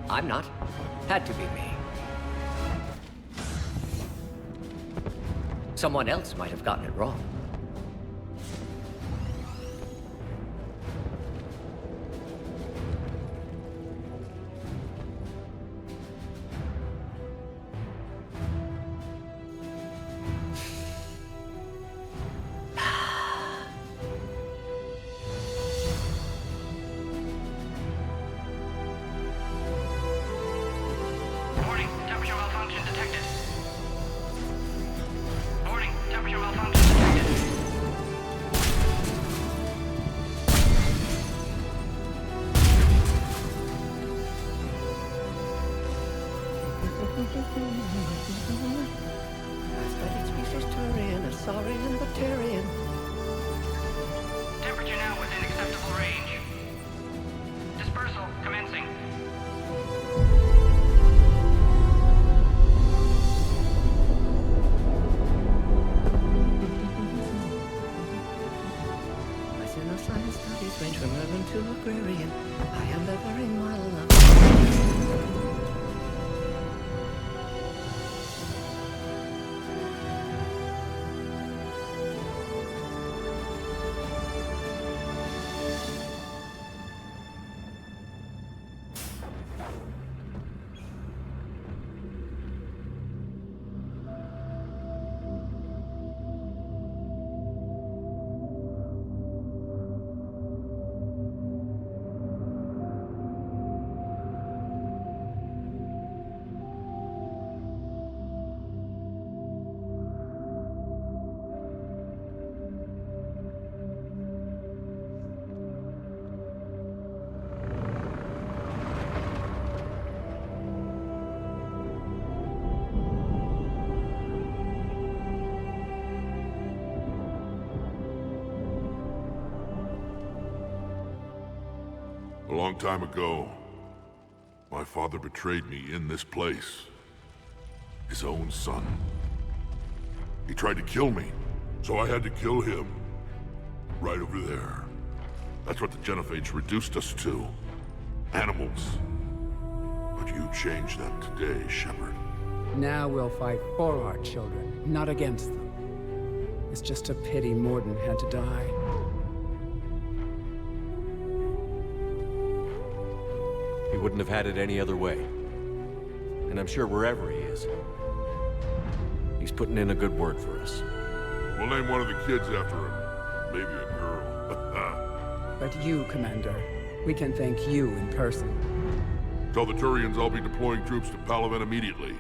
I'm not. Had to be me. Someone else might have gotten it wrong. Temperature now within acceptable range. Dispersal commencing. turn to agrarian. I am delivering my love. A long time ago, my father betrayed me in this place. His own son. He tried to kill me, so I had to kill him. Right over there. That's what the Genophage reduced us to. Animals. But you changed that today, Shepard. Now we'll fight for our children, not against them. It's just a pity Morden had to die. He wouldn't have had it any other way. And I'm sure wherever he is, he's putting in a good word for us. We'll name one of the kids after him. Maybe a girl. But you, Commander, we can thank you in person. Tell the Turians I'll be deploying troops to Palaven immediately.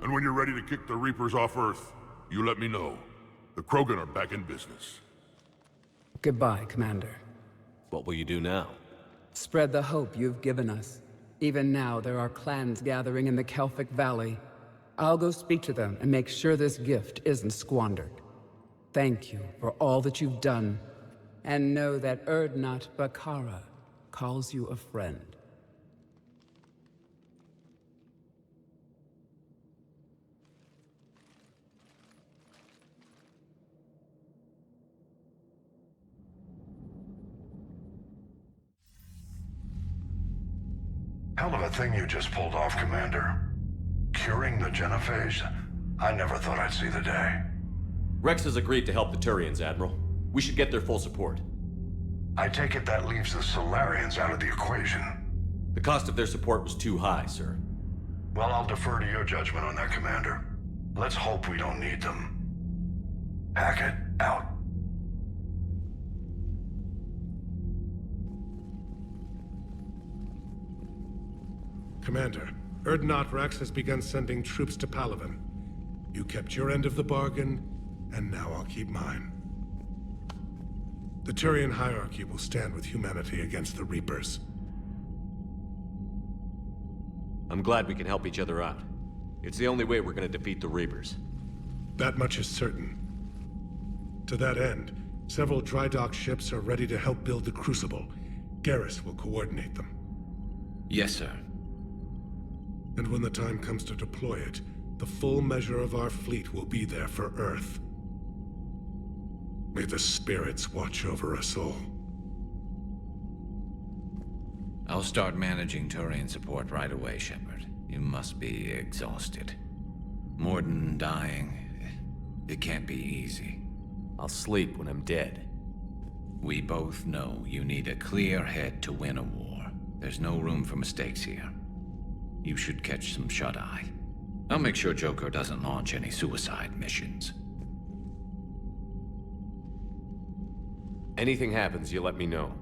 And when you're ready to kick the Reapers off Earth, you let me know. The Krogan are back in business. Goodbye, Commander. What will you do now? Spread the hope you've given us. Even now, there are clans gathering in the Kelphic Valley. I'll go speak to them and make sure this gift isn't squandered. Thank you for all that you've done, and know that Urdnot Bakara calls you a friend. Hell of a thing you just pulled off, Commander. Curing the Genophage? I never thought I'd see the day. Rex has agreed to help the Turians, Admiral. We should get their full support. I take it that leaves the Solarians out of the equation. The cost of their support was too high, sir. Well, I'll defer to your judgment on that, Commander. Let's hope we don't need them. Hackett, out. Commander, Urdnot Rex has begun sending troops to Palaven. You kept your end of the bargain, and now I'll keep mine. The Turian hierarchy will stand with humanity against the Reapers. I'm glad we can help each other out. It's the only way we're gonna defeat the Reapers. That much is certain. To that end, several dry dock ships are ready to help build the Crucible. Garrus will coordinate them. Yes, sir. And when the time comes to deploy it, the full measure of our fleet will be there for Earth. May the spirits watch over us all. I'll start managing Turian support right away, Shepard. You must be exhausted. Morden dying, it can't be easy. I'll sleep when I'm dead. We both know you need a clear head to win a war. There's no room for mistakes here. You should catch some shut-eye. I'll make sure Joker doesn't launch any suicide missions. Anything happens, you let me know.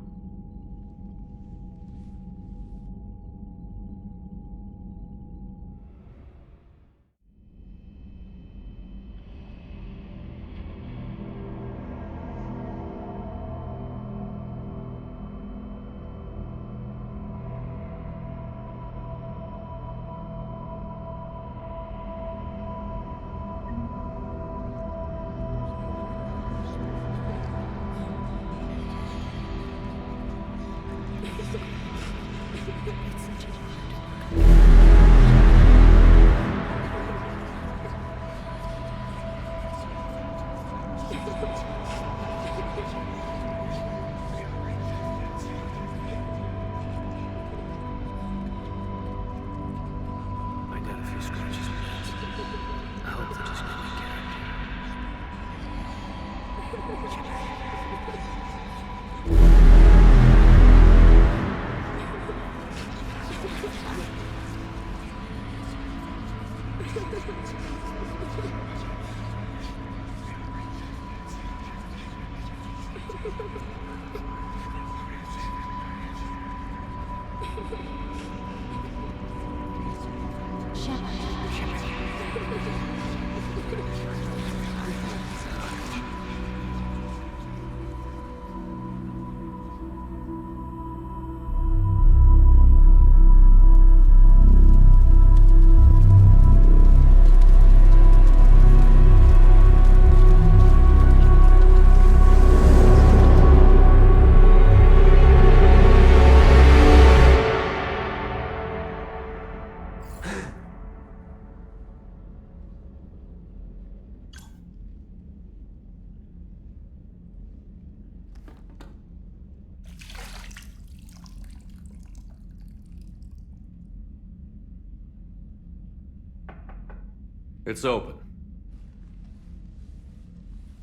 It's open.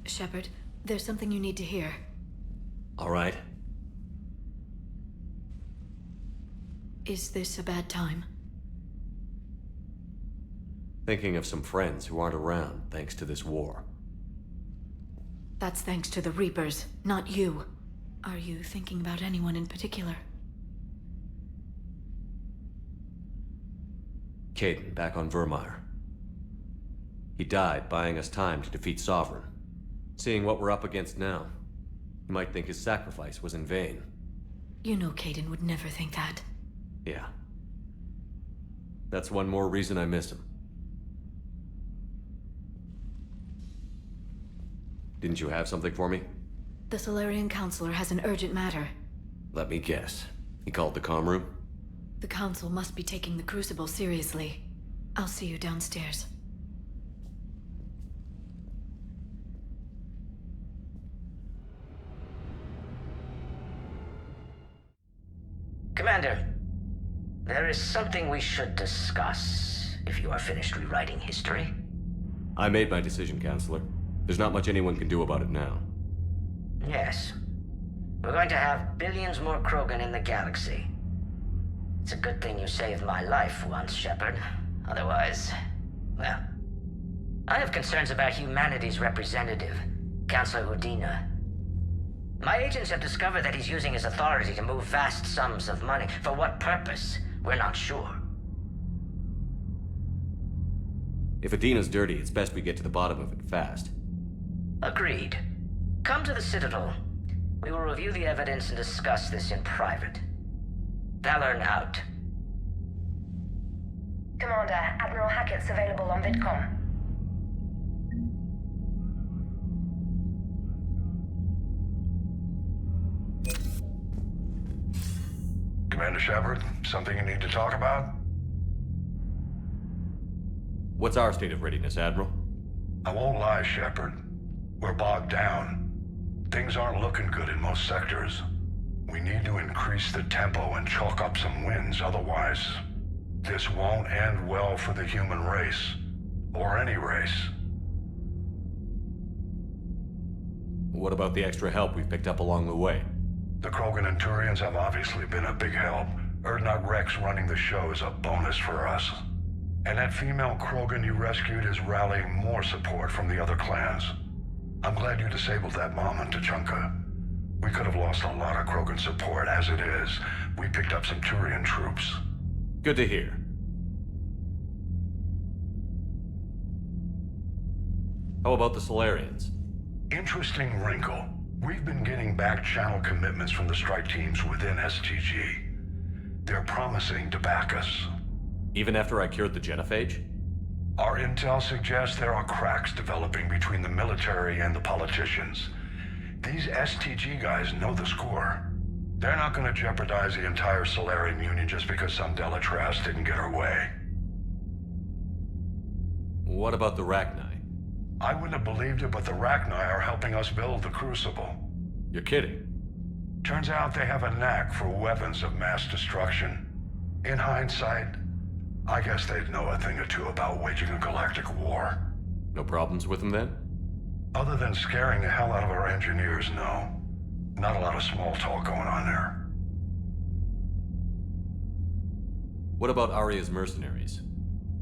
Shepard, there's something you need to hear. All right. Is this a bad time? Thinking of some friends who aren't around thanks to this war. That's thanks to the Reapers, not you. Are you thinking about anyone in particular? Caden, back on Vermeer. He died buying us time to defeat Sovereign. Seeing what we're up against now, you might think his sacrifice was in vain. You know Caden would never think that. Yeah. That's one more reason I miss him. Didn't you have something for me? The Solarian Counselor has an urgent matter. Let me guess. He called the comm room? The Council must be taking the Crucible seriously. I'll see you downstairs. Commander, there is something we should discuss, if you are finished rewriting history. I made my decision, Counselor. There's not much anyone can do about it now. Yes. We're going to have billions more Krogan in the galaxy. It's a good thing you saved my life once, Shepard. Otherwise, well... I have concerns about humanity's representative, Counselor Udina. My agents have discovered that he's using his authority to move vast sums of money. For what purpose? We're not sure. If Adina's dirty, it's best we get to the bottom of it fast. Agreed. Come to the Citadel. We will review the evidence and discuss this in private. Valorn out. Commander, Admiral Hackett's available on VidCom. Commander Shepard, something you need to talk about? What's our state of readiness, Admiral? I won't lie, Shepard. We're bogged down. Things aren't looking good in most sectors. We need to increase the tempo and chalk up some wins, otherwise this won't end well for the human race. Or any race. What about the extra help we've picked up along the way? The Krogan and Turians have obviously been a big help. Urdnot Rex running the show is a bonus for us. And that female Krogan you rescued is rallying more support from the other clans. I'm glad you disabled that mom on Tachanka. We could have lost a lot of Krogan support. As it is, we picked up some Turian troops. Good to hear. How about the Solarians? Interesting wrinkle. We've been getting back channel commitments from the strike teams within STG. They're promising to back us. Even after I cured the Genophage? Our intel suggests there are cracks developing between the military and the politicians. These STG guys know the score. They're not going to jeopardize the entire Solarian Union just because some Delatras didn't get her way. What about the Rachni? I wouldn't have believed it, but the Rachni are helping us build the Crucible. You're kidding. Turns out they have a knack for weapons of mass destruction. In hindsight, I guess they'd know a thing or two about waging a galactic war. No problems with them then? Other than scaring the hell out of our engineers, no. Not a lot of small talk going on there. What about Arya's mercenaries?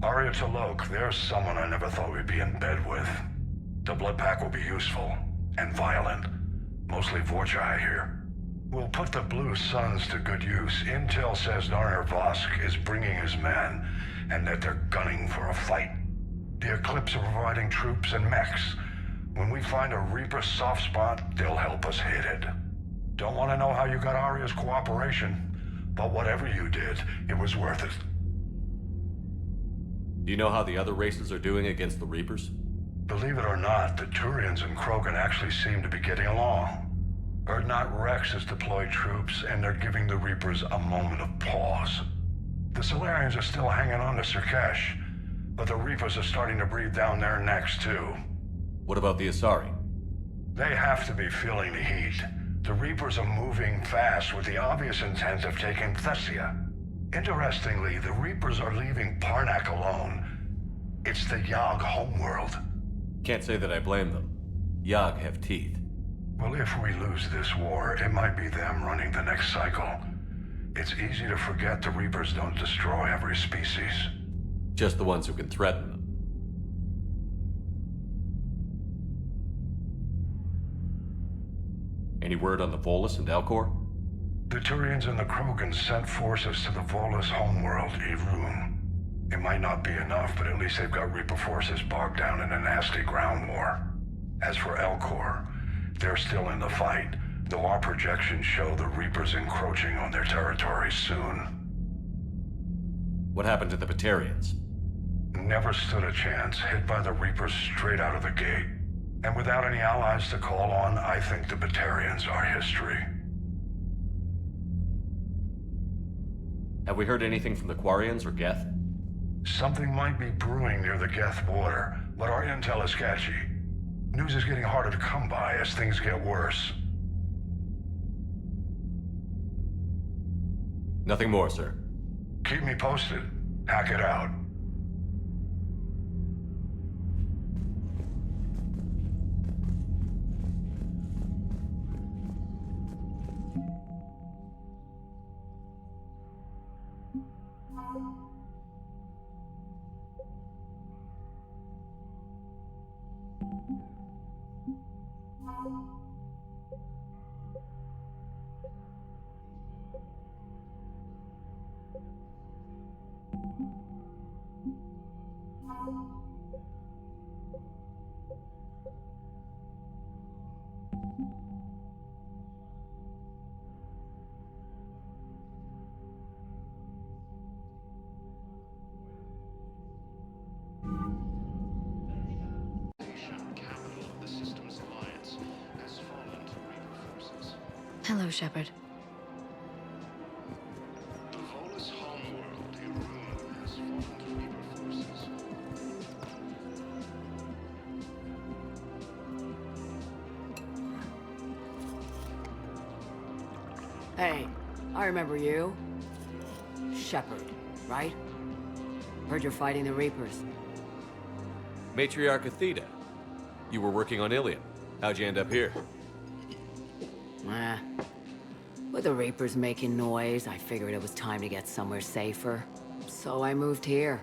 Arya T'Loak, there's someone I never thought we'd be in bed with. The blood pack will be useful. And violent. Mostly Vorcha, I hear. We'll put the Blue Suns to good use. Intel says Narner Vosk is bringing his men, and that they're gunning for a fight. The Eclipse are providing troops and mechs. When we find a Reaper soft spot, they'll help us hit it. Don't want to know how you got Arya's cooperation, but whatever you did, it was worth it. Do you know how the other races are doing against the Reapers? Believe it or not, the Turians and Krogan actually seem to be getting along. Urdnot Rex has deployed troops, and they're giving the Reapers a moment of pause. The Solarians are still hanging on to Sirkesh, but the Reapers are starting to breathe down their necks, too. What about the Asari? They have to be feeling the heat. The Reapers are moving fast with the obvious intent of taking Thessia. Interestingly, the Reapers are leaving Parnak alone. It's the Yogg homeworld. Can't say that I blame them. Yogg have teeth. Well, if we lose this war, it might be them running the next cycle. It's easy to forget the Reapers don't destroy every species. Just the ones who can threaten them. Any word on the Volus and Elcor? The Turians and the Krogans sent forces to the Volus homeworld, Irun. It might not be enough, but at least they've got Reaper forces bogged down in a nasty ground war. As for Elcor, they're still in the fight, though our projections show the Reapers encroaching on their territory soon. What happened to the Batarians? Never stood a chance, hit by the Reapers straight out of the gate. And without any allies to call on, I think the Batarians are history. Have we heard anything from the Quarians or Geth? Something might be brewing near the Geth border, but our intel is sketchy. News is getting harder to come by as things get worse. Nothing more, sir. Keep me posted. Hack it out. Hello, Shepard. The Volus homeworld, Irun, has fallen to Reaper forces. Hey, I remember you. Shepard, right? Heard you're fighting the Reapers. Matriarch Athena. You were working on Ilium. How'd you end up here? With the Reapers making noise, I figured it was time to get somewhere safer. So I moved here.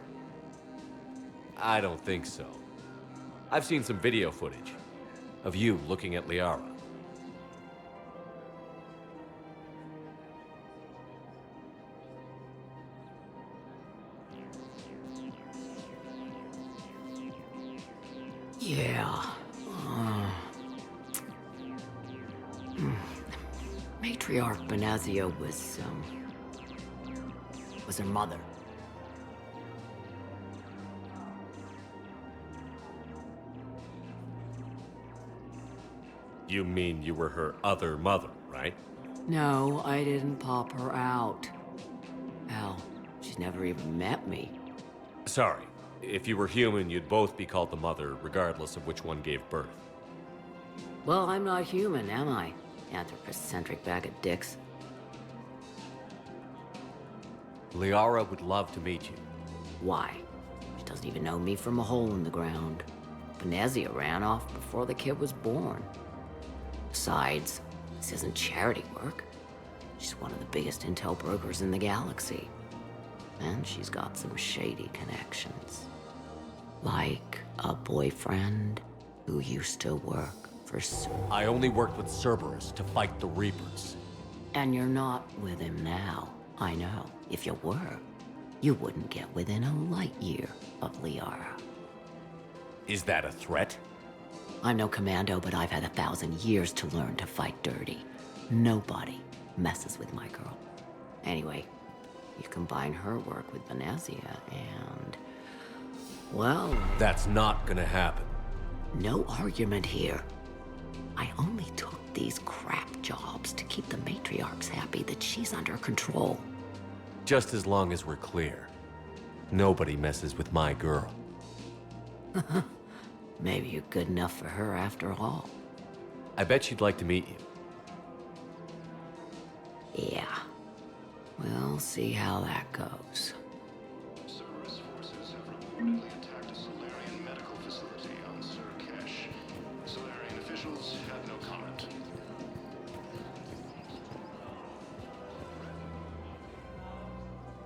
I don't think so. I've seen some video footage of you looking at Liara. Yeah. Matriarch Benazia was her mother. You mean you were her other mother, right? No, I didn't pop her out. Hell, she's never even met me. Sorry. If you were human, you'd both be called the mother, regardless of which one gave birth. Well, I'm not human, am I? Anthropocentric bag of dicks. Liara would love to meet you. Why? She doesn't even know me from a hole in the ground. Benazia ran off before the kid was born. Besides, this isn't charity work. She's one of the biggest intel brokers in the galaxy. And she's got some shady connections. Like a boyfriend who used to work for I only worked with Cerberus to fight the Reapers. And you're not with him now. I know. If you were, you wouldn't get within a light year of Liara. Is that a threat? I'm no commando, but I've had 1,000 years to learn to fight dirty. Nobody messes with my girl. Anyway, you combine her work with Venezia and... well... That's not gonna happen. No argument here. I only took these crap jobs to keep the matriarchs happy that she's under control. Just as long as we're clear. Nobody messes with my girl. Maybe you're good enough for her after all. I bet she'd like to meet you. Yeah. We'll see how that goes. Cerberus forces have reportedly attacked a Solarian medical facility on Surkesh. Solarian officials had no comment.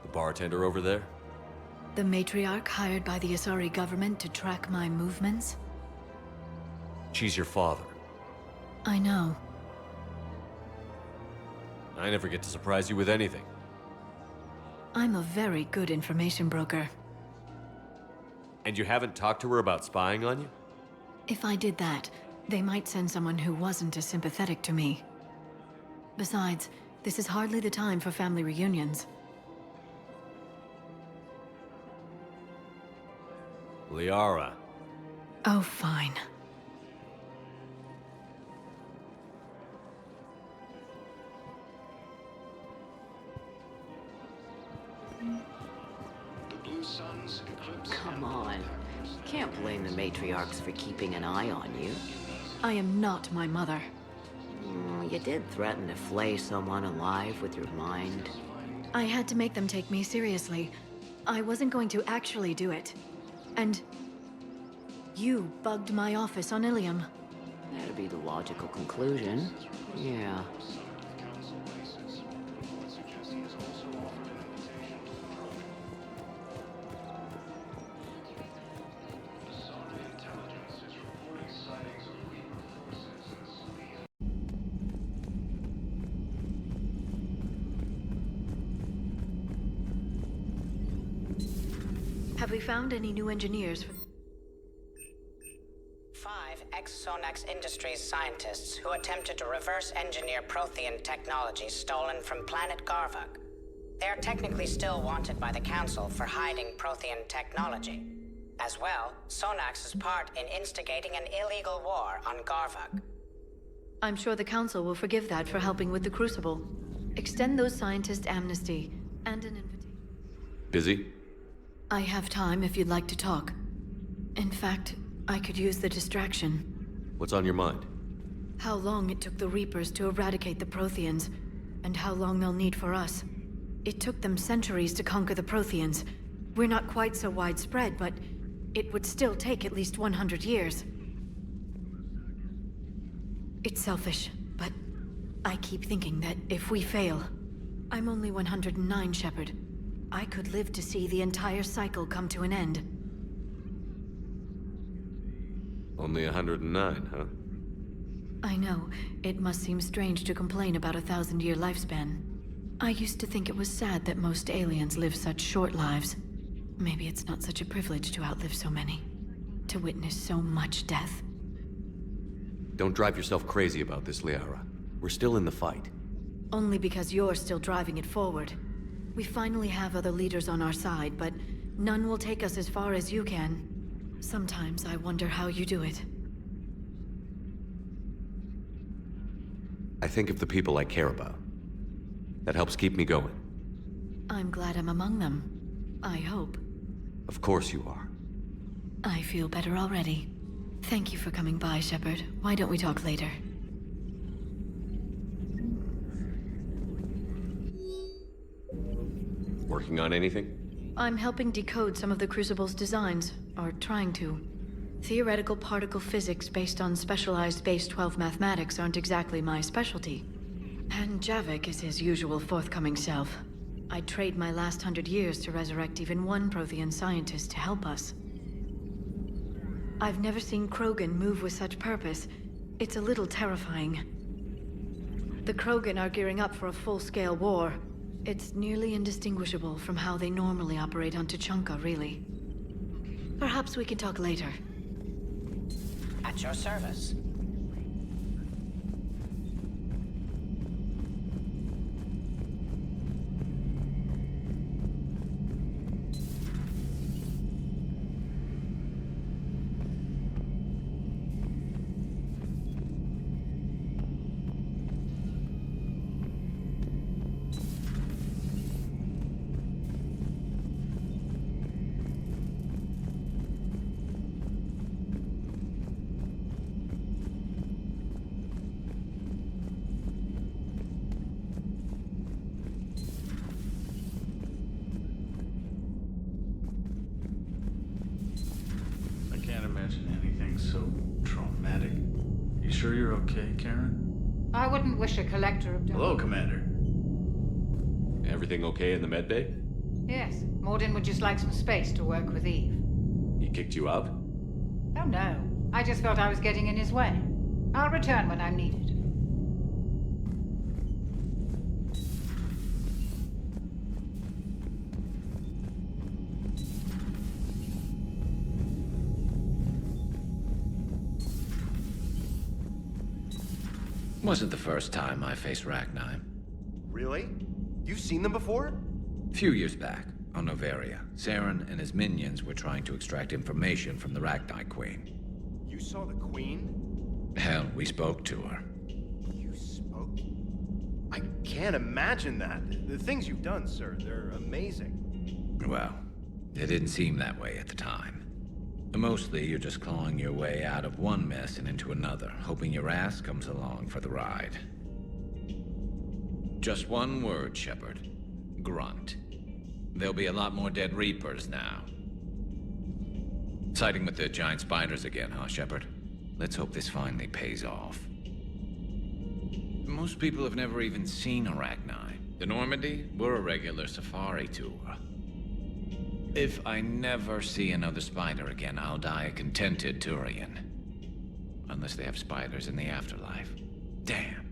The bartender over there? The matriarch hired by the Asari government to track my movements? She's your father. I know. I never get to surprise you with anything. I'm a very good information broker. And you haven't talked to her about spying on you? If I did that, they might send someone who wasn't as sympathetic to me. Besides, this is hardly the time for family reunions. Liara. Oh, fine. The blue sun's eclipse. Come on. Can't blame the matriarchs for keeping an eye on you. I am not my mother. You did threaten to flay someone alive with your mind. I had to make them take me seriously. I wasn't going to actually do it. And... you bugged my office on Ilium. That'd be the logical conclusion. Yeah. Have we found any new engineers for... 5 ex-Sonax Industries scientists who attempted to reverse engineer Prothean technology stolen from planet Garvuk. They are technically still wanted by the Council for hiding Prothean technology. As well, Sonax's part in instigating an illegal war on Garvuk. I'm sure the Council will forgive that for helping with the Crucible. Extend those scientists amnesty and an invitation. Busy? I have time if you'd like to talk. In fact, I could use the distraction. What's on your mind? How long it took the Reapers to eradicate the Protheans, and how long they'll need for us. It took them centuries to conquer the Protheans. We're not quite so widespread, but it would still take at least 100 years. It's selfish, but I keep thinking that if we fail... I'm only 109, Shepard. I could live to see the entire cycle come to an end. Only 109, huh? I know. It must seem strange to complain about a 1,000-year lifespan. I used to think it was sad that most aliens live such short lives. Maybe it's not such a privilege to outlive so many. To witness so much death. Don't drive yourself crazy about this, Liara. We're still in the fight. Only because you're still driving it forward. We finally have other leaders on our side, but none will take us as far as you can. Sometimes I wonder how you do it. I think of the people I care about. That helps keep me going. I'm glad I'm among them. I hope. Of course you are. I feel better already. Thank you for coming by, Shepard. Why don't we talk later? Working on anything? I'm helping decode some of the Crucible's designs, or trying to. Theoretical particle physics based on specialized base 12 mathematics aren't exactly my specialty. And Javik is his usual forthcoming self. I'd trade my last 100 years to resurrect even one Prothean scientist to help us. I've never seen Krogan move with such purpose. It's a little terrifying. The Krogan are gearing up for a full-scale war. It's nearly indistinguishable from how they normally operate on Tuchanka, really. Perhaps we can talk later. At your service. So traumatic. You sure you're okay, Karen? I wouldn't wish a collector of... Hello, Commander. Everything okay in the medbay? Yes. Morden would just like some space to work with Eve. He kicked you out? Oh, no. I just felt I was getting in his way. I'll return when I'm needed. Wasn't the first time I faced Rachni. Really? You've seen them before? A few years back, on Noveria, Saren and his minions were trying to extract information from the Rachni Queen. You saw the Queen? Hell, we spoke to her. You spoke? I can't imagine that. The things you've done, sir, they're amazing. Well, it didn't seem that way at the time. Mostly, you're just clawing your way out of one mess and into another, hoping your ass comes along for the ride. Just one word, Shepard. Grunt. There'll be a lot more dead Reapers now. Siding with the giant spiders again, huh, Shepard? Let's hope this finally pays off. Most people have never even seen Arachni. The Normandy, we're a regular safari tour. If I never see another spider again, I'll die a contented Turian. Unless they have spiders in the afterlife. Damn.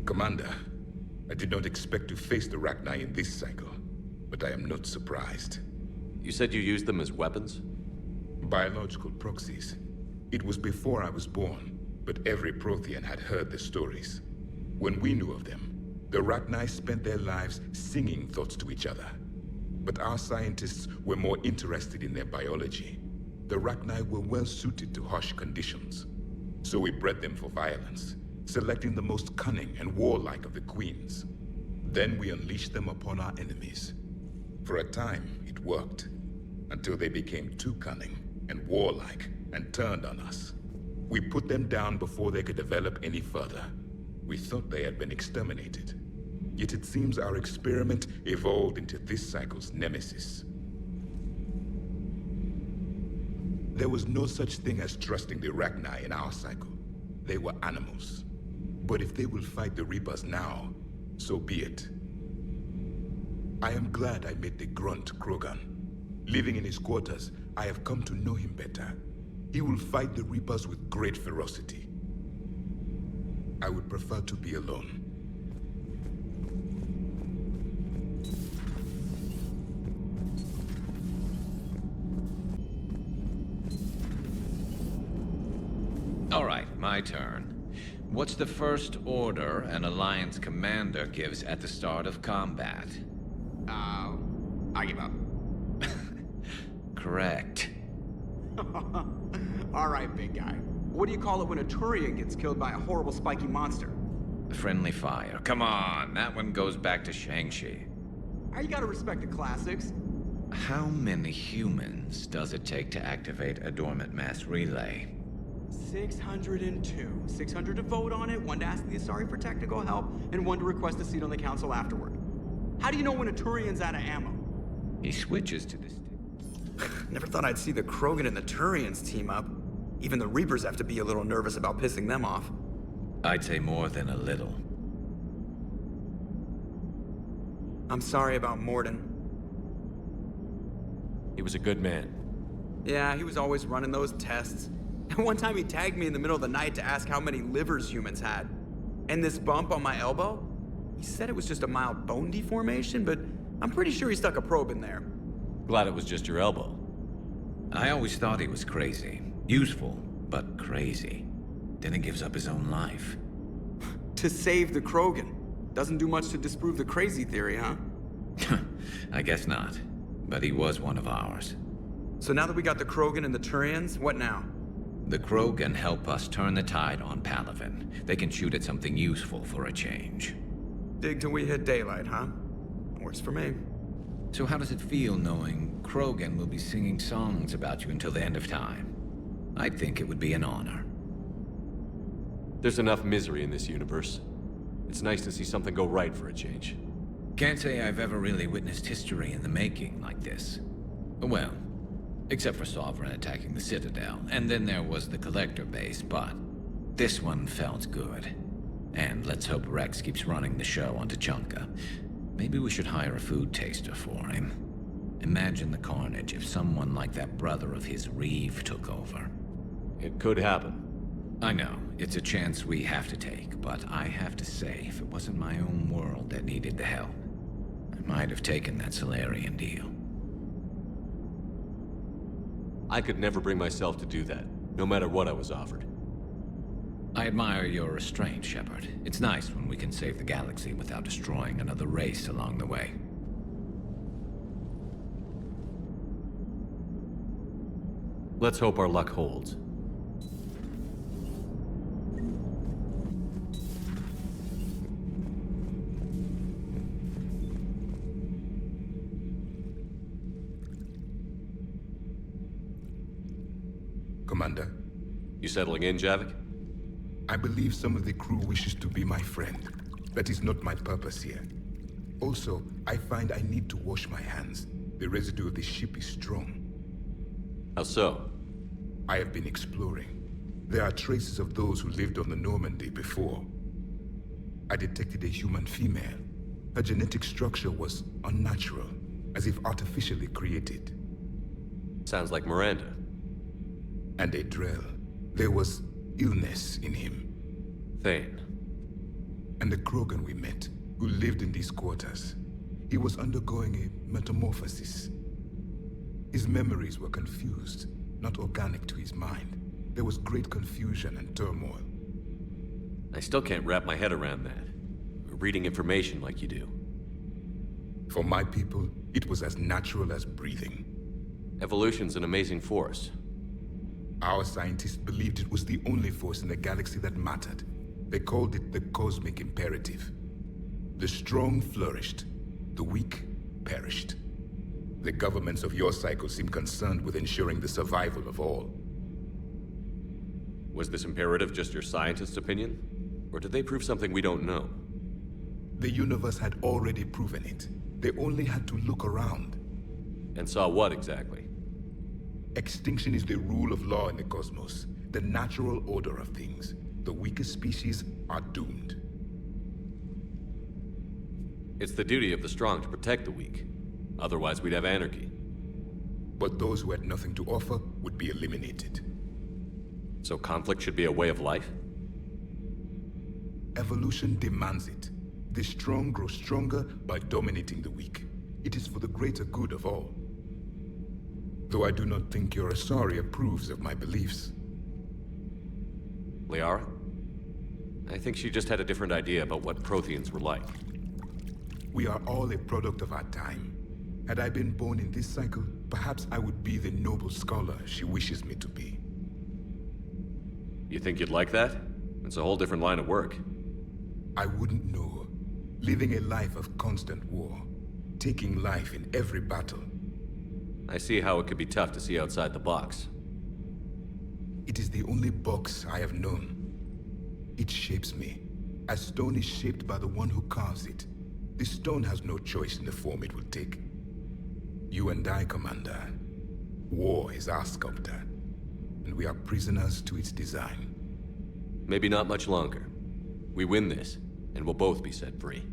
Commander, I did not expect to face the Rachni in this cycle, but I am not surprised. You said you used them as weapons? Biological proxies. It was before I was born, but every Prothean had heard the stories. When we knew of them, the Rachni spent their lives singing thoughts to each other. But our scientists were more interested in their biology. The Rachni were well suited to harsh conditions. So we bred them for violence, selecting the most cunning and warlike of the queens. Then we unleashed them upon our enemies. For a time, it worked, until they became too cunning and warlike and turned on us. We put them down before they could develop any further. We thought they had been exterminated. Yet it seems our experiment evolved into this cycle's nemesis. There was no such thing as trusting the Rachni in our cycle. They were animals. But if they will fight the Reapers now, so be it. I am glad I met the grunt Krogan. Living in his quarters, I have come to know him better. He will fight the Reapers with great ferocity. I would prefer to be alone. All right, my turn. What's the first order an Alliance commander gives at the start of combat? I give up. Correct. All right, big guy. What do you call it when a Turian gets killed by a horrible spiky monster? Friendly fire. Come on, that one goes back to Shang-Chi. You gotta respect the classics. How many humans does it take to activate a dormant mass relay? 602. 600 to vote on it, 1 to ask the Asari for technical help, and 1 to request a seat on the council afterward. How do you know when a Turian's out of ammo? He switches to this. Never thought I'd see the Krogan and the Turians team up. Even the Reapers have to be a little nervous about pissing them off. I'd say more than a little. I'm sorry about Morden. He was a good man. Yeah, he was always running those tests. And one time he tagged me in the middle of the night to ask how many livers humans had. And this bump on my elbow? He said it was just a mild bone deformation, but I'm pretty sure he stuck a probe in there. Glad it was just your elbow. I always thought he was crazy. Useful, but crazy. Then he gives up his own life. To save the Krogan. Doesn't do much to disprove the crazy theory, huh? I guess not. But he was one of ours. So now that we got the Krogan and the Turians, what now? The Krogan help us turn the tide on Palaven. They can shoot at something useful for a change. Dig till we hit daylight, huh? Works for me. So how does it feel knowing Krogan will be singing songs about you until the end of time? I think it would be an honor. There's enough misery in this universe. It's nice to see something go right for a change. Can't say I've ever really witnessed history in the making like this. Well, except for Sovereign attacking the Citadel, and then there was the Collector base, but this one felt good. And let's hope Rex keeps running the show on Tuchanka. Maybe we should hire a food taster for him. Imagine the carnage if someone like that brother of his, Reeve, took over. It could happen. I know, it's a chance we have to take, but I have to say, if it wasn't my own world that needed the help, I might have taken that Solarian deal. I could never bring myself to do that, no matter what I was offered. I admire your restraint, Shepard. It's nice when we can save the galaxy without destroying another race along the way. Let's hope our luck holds. Commander? You settling in, Javik? I believe some of the crew wishes to be my friend. That is not my purpose here. Also, I find I need to wash my hands. The residue of the ship is strong. How so? I have been exploring. There are traces of those who lived on the Normandy before. I detected a human female. Her genetic structure was unnatural, as if artificially created. Sounds like Miranda. And a Drell. There was illness in him. Thane. And the Krogan we met, who lived in these quarters. He was undergoing a metamorphosis. His memories were confused, not organic to his mind. There was great confusion and turmoil. I still can't wrap my head around that. Reading information like you do. For my people, it was as natural as breathing. Evolution's an amazing force. Our scientists believed it was the only force in the galaxy that mattered. They called it the cosmic imperative. The strong flourished, the weak perished. The governments of your cycle seem concerned with ensuring the survival of all. Was this imperative just your scientist's opinion? Or did they prove something we don't know? The universe had already proven it. They only had to look around. And saw what exactly? Extinction is the rule of law in the cosmos, the natural order of things. The weakest species are doomed. It's the duty of the strong to protect the weak. Otherwise, we'd have anarchy. But those who had nothing to offer would be eliminated. So conflict should be a way of life? Evolution demands it. The strong grow stronger by dominating the weak. It is for the greater good of all. Though I do not think your Asari approves of my beliefs. Liara? I think she just had a different idea about what Protheans were like. We are all a product of our time. Had I been born in this cycle, perhaps I would be the noble scholar she wishes me to be. You think you'd like that? It's a whole different line of work. I wouldn't know. Living a life of constant war. Taking life in every battle. I see how it could be tough to see outside the box. It is the only box I have known. It shapes me, as stone is shaped by the one who carves it. The stone has no choice in the form it will take. You and I, Commander, War is our sculptor, and we are prisoners to its design. Maybe not much longer. We win this, and we'll both be set free.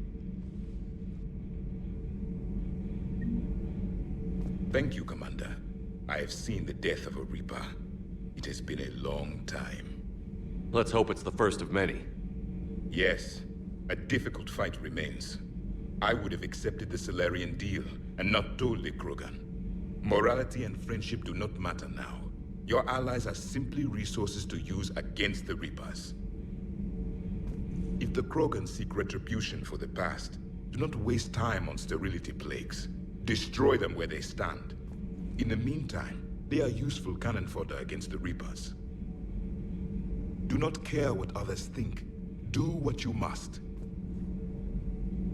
Thank you, Commander. I have seen the death of a Reaper. It has been a long time. Let's hope it's the first of many. Yes, a difficult fight remains. I would have accepted the Solarian deal and not told the Krogan. Morality and friendship do not matter now. Your allies are simply resources to use against the Reapers. If the Krogan seek retribution for the past, do not waste time on sterility plagues. Destroy them where they stand. In the meantime, they are useful cannon fodder against the Reapers. Do not care what others think. Do what you must.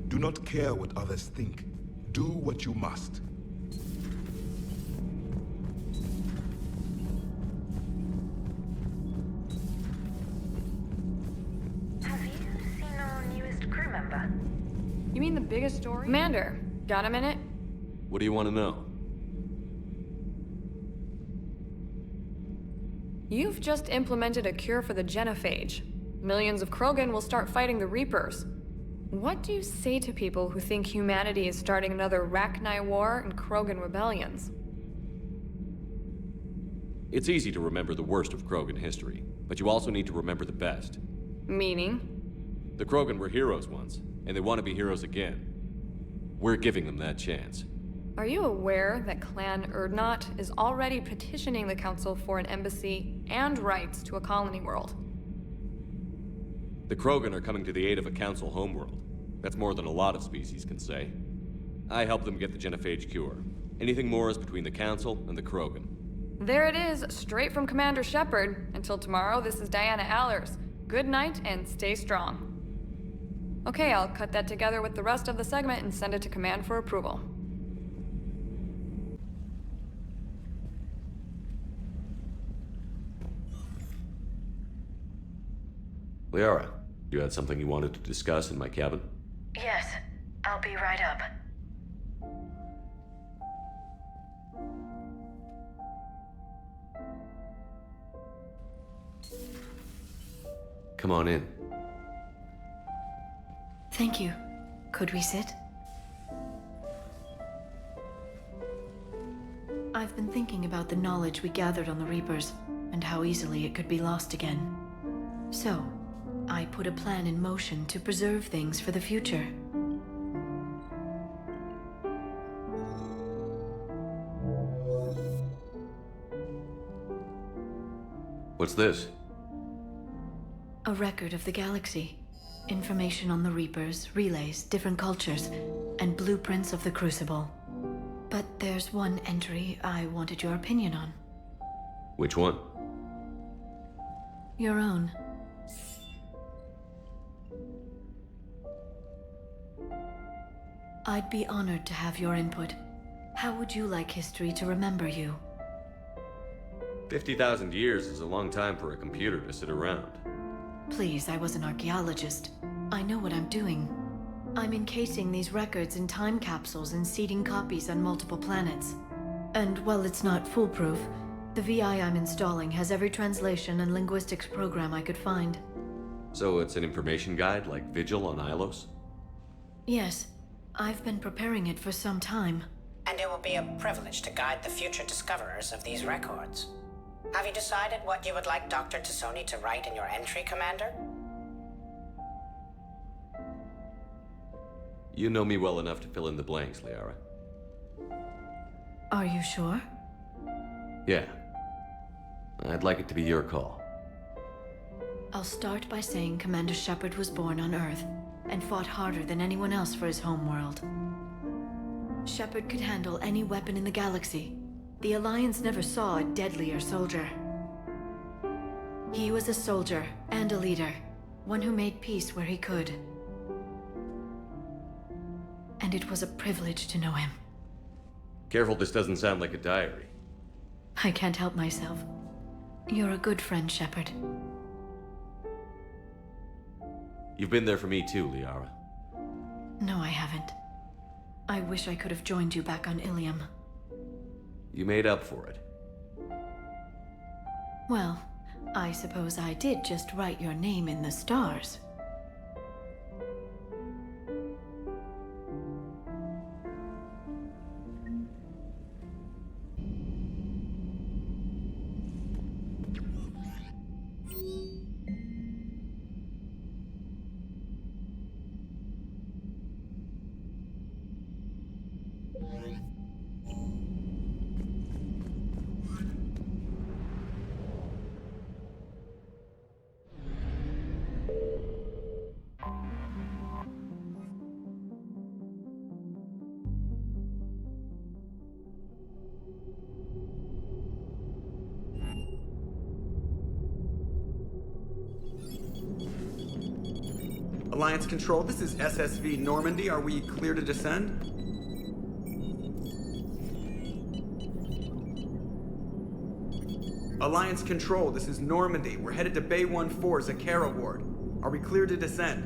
Do not care what others think. Do what you must. Have you seen our newest crew member? You mean the biggest story? Commander, got a minute? What do you want to know? You've just implemented a cure for the genophage. Millions of Krogan will start fighting the Reapers. What do you say to people who think humanity is starting another Rachni war and Krogan rebellions? It's easy to remember the worst of Krogan history, but you also need to remember the best. Meaning? The Krogan were heroes once, and they want to be heroes again. We're giving them that chance. Are you aware that Clan Urdnot is already petitioning the Council for an embassy and rights to a colony world? The Krogan are coming to the aid of a Council homeworld. That's more than a lot of species can say. I helped them get the genophage cure. Anything more is between the Council and the Krogan. There it is, straight from Commander Shepard. Until tomorrow, this is Diana Allers. Good night and stay strong. Okay, I'll cut that together with the rest of the segment and send it to Command for approval. Liara, you had something you wanted to discuss in my cabin? Yes, I'll be right up. Come on in. Thank you. Could we sit? I've been thinking about the knowledge we gathered on the Reapers, and how easily it could be lost again. So, I put a plan in motion to preserve things for the future. What's this? A record of the galaxy. Information on the Reapers, relays, different cultures, and blueprints of the Crucible. But there's one entry I wanted your opinion on. Which one? Your own. I'd be honored to have your input. How would you like history to remember you? 50,000 years is a long time for a computer to sit around. Please, I was an archaeologist. I know what I'm doing. I'm encasing these records in time capsules and seeding copies on multiple planets. And while it's not foolproof, the VI I'm installing has every translation and linguistics program I could find. So it's an information guide like Vigil on Ilos? Yes, I've been preparing it for some time. And it will be a privilege to guide the future discoverers of these records. Have you decided what you would like Dr. Tassoni to write in your entry, Commander? You know me well enough to fill in the blanks, Liara. Are you sure? Yeah. I'd like it to be your call. I'll start by saying Commander Shepard was born on Earth and fought harder than anyone else for his homeworld. Shepard could handle any weapon in the galaxy. The Alliance never saw a deadlier soldier. He was a soldier and a leader, one who made peace where he could. And it was a privilege to know him. Careful, this doesn't sound like a diary. I can't help myself. You're a good friend, Shepard. You've been there for me too, Liara. No, I haven't. I wish I could have joined you back on Ilium. You made up for it. Well, I suppose I did just write your name in the stars. Alliance Control, this is SSV Normandy. Are we clear to descend? Alliance Control, this is Normandy. We're headed to Bay 1-4, Zakara Ward. Are we clear to descend?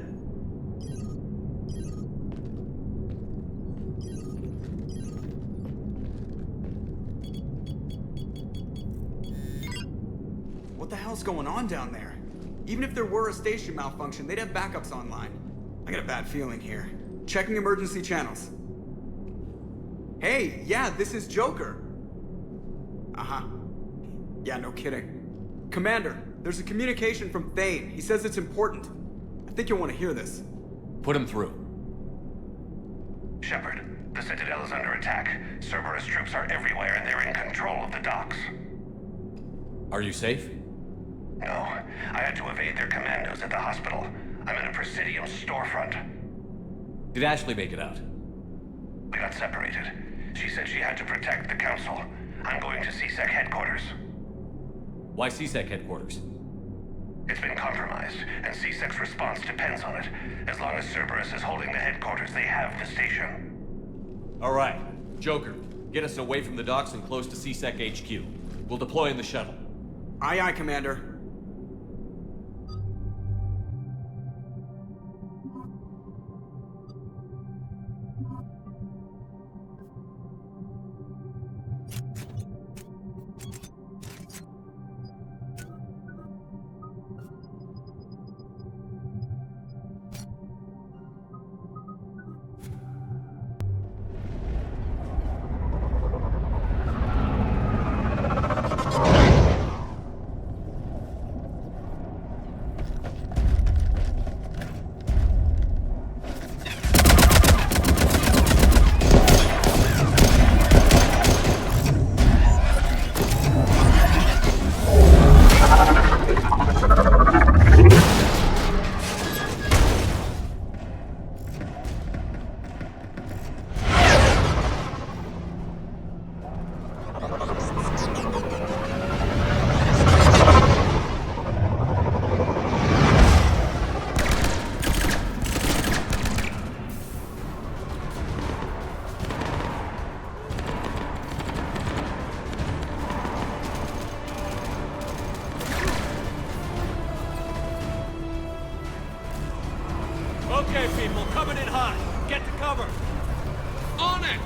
What the hell's going on down there? Even if there were a station malfunction, they'd have backups online. I got a bad feeling here. Checking emergency channels. Hey, yeah, this is Joker. Uh-huh. Yeah, no kidding. Commander, there's a communication from Thane. He says it's important. I think you'll want to hear this. Put him through. Shepard, the Citadel is under attack. Cerberus troops are everywhere and they're in control of the docks. Are you safe? No, I had to evade their commandos at the hospital. I'm in a Presidium storefront. Did Ashley make it out? We got separated. She said she had to protect the Council. I'm going to CSEC headquarters. Why CSEC headquarters? It's been compromised, and CSEC's response depends on it. As long as Cerberus is holding the headquarters, they have the station. All right. Joker, get us away from the docks and close to CSEC HQ. We'll deploy in the shuttle. Aye, aye, Commander. Okay, people, coming in hot. Get to cover. On it!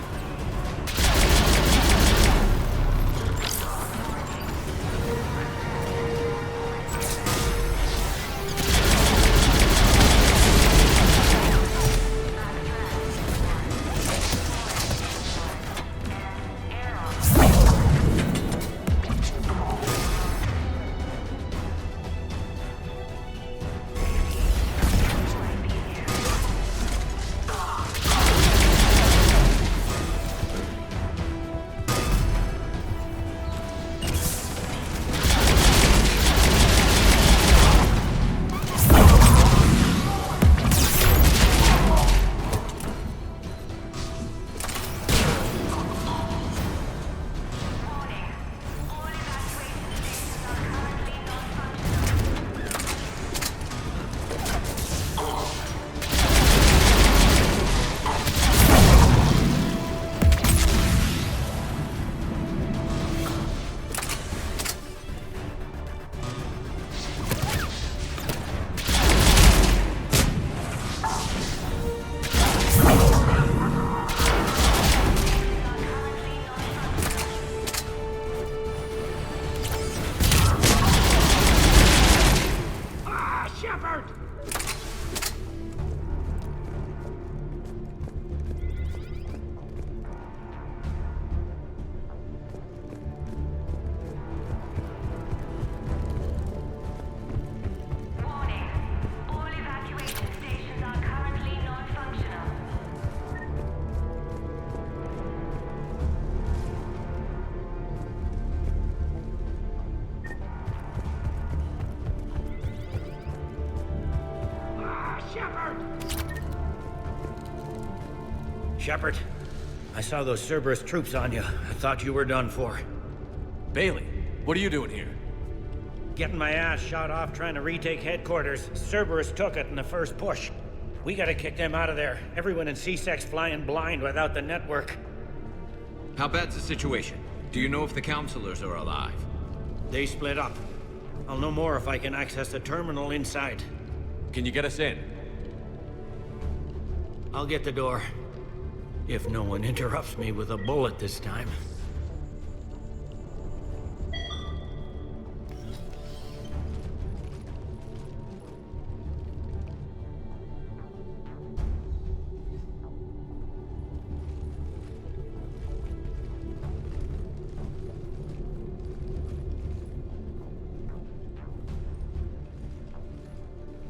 Shepard! Shepard, I saw those Cerberus troops on you. I thought you were done for. Bailey, what are you doing here? Getting my ass shot off trying to retake headquarters. Cerberus took it in the first push. We gotta kick them out of there. Everyone in C-Sec's flying blind without the network. How bad's the situation? Do you know if the counselors are alive? They split up. I'll know more if I can access the terminal inside. Can you get us in? I'll get the door. If no one interrupts me with a bullet this time.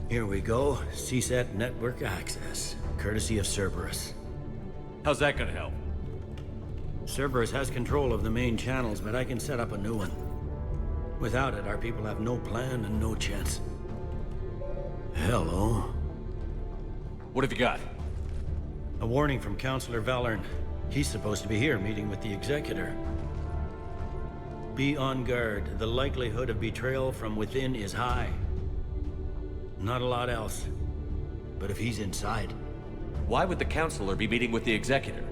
Here we go. CSAT network access, courtesy of Cerberus. How's that gonna help? Cerberus has control of the main channels, but I can set up a new one. Without it, our people have no plan and no chance. Hello. What have you got? A warning from Counselor Valern. He's supposed to be here meeting with the Executor. Be on guard. The likelihood of betrayal from within is high. Not a lot else. But if he's inside... Why would the Counselor be meeting with the Executor?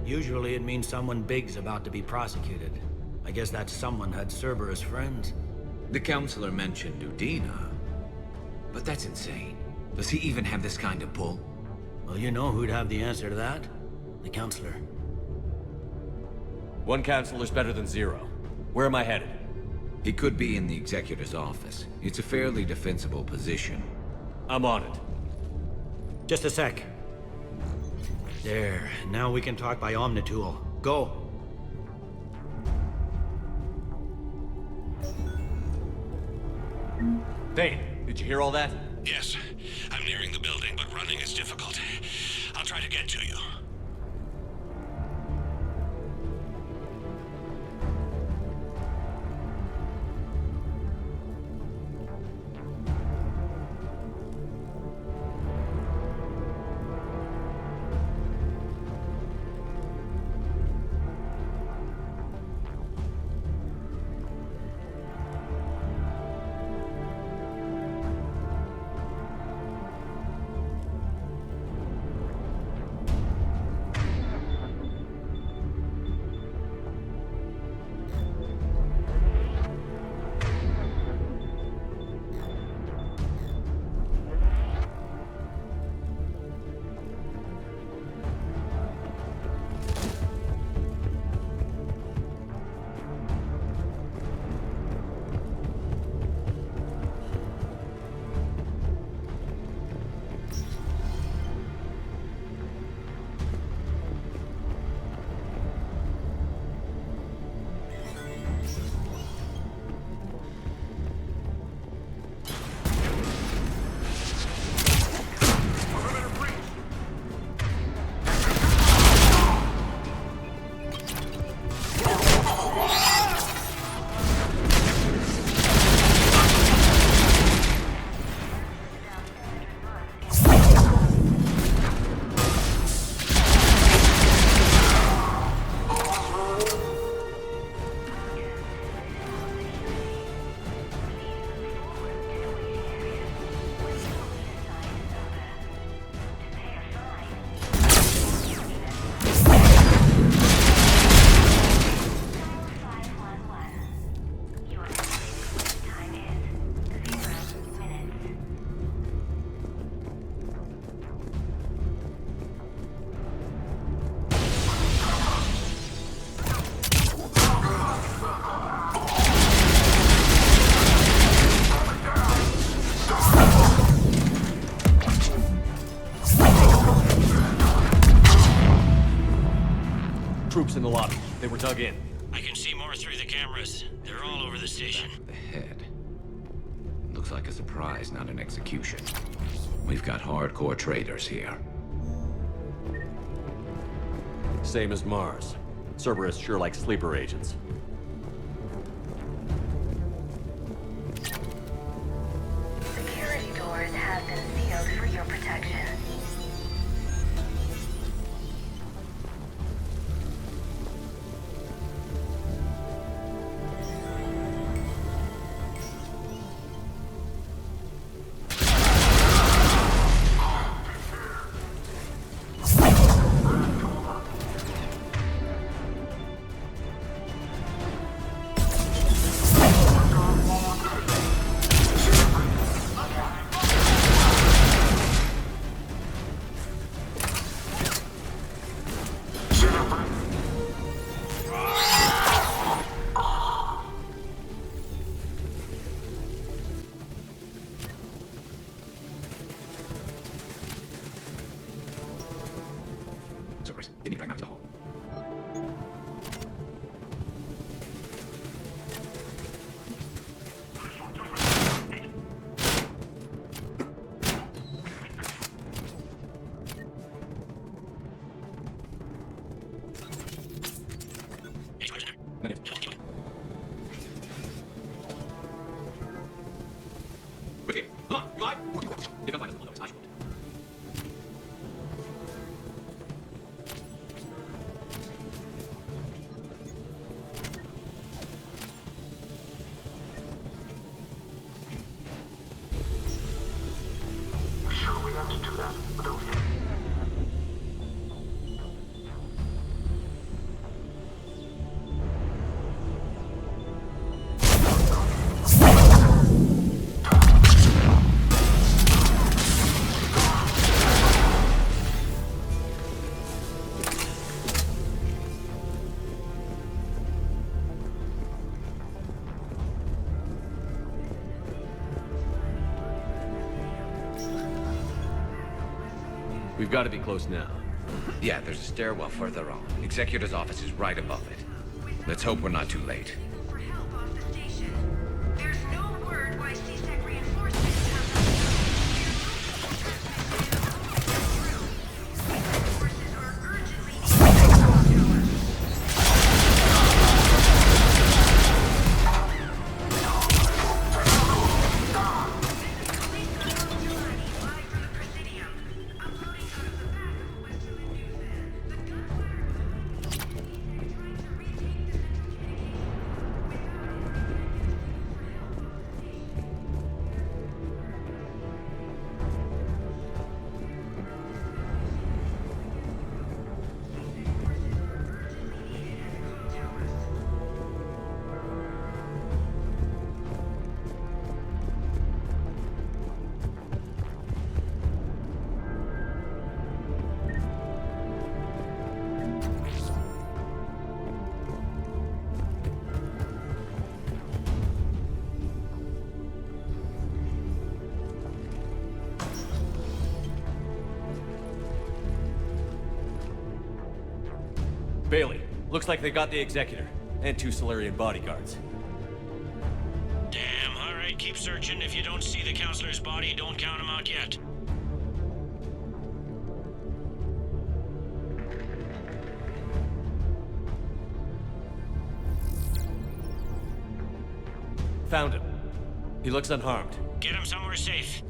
Usually it means someone big's about to be prosecuted. I guess that someone had Cerberus friends. The Counselor mentioned Udina. But that's insane. Does he even have this kind of pull? Well, you know who'd have the answer to that? The Counselor. One Counselor's better than zero. Where am I headed? He could be in the Executor's office. It's a fairly defensible position. I'm on it. Just a sec. There. Now we can talk by Omnitool. Go. Thane, did you hear all that? Yes. I'm nearing the building, but running is difficult. I'll try to get to you. Troops in the lobby. They were dug in. I can see more through the cameras. They're all over the station. The head. Looks like a surprise, not an execution. We've got hardcore traitors here. Same as Mars. Cerberus sure likes sleeper agents. Security doors have been sealed for your protection. Cerberus, didn't bring out the hole. We've got to be close now. Yeah, there's a stairwell further on. Executor's office is right above it. Let's hope we're not too late. There's no word why C-Sec reinforcements forces are urgently Bailey, looks like they got the Executor and 2 Solarian bodyguards. Damn, alright, keep searching. If you don't see the counselor's body, don't count him out yet. Found him. He looks unharmed. Get him somewhere safe.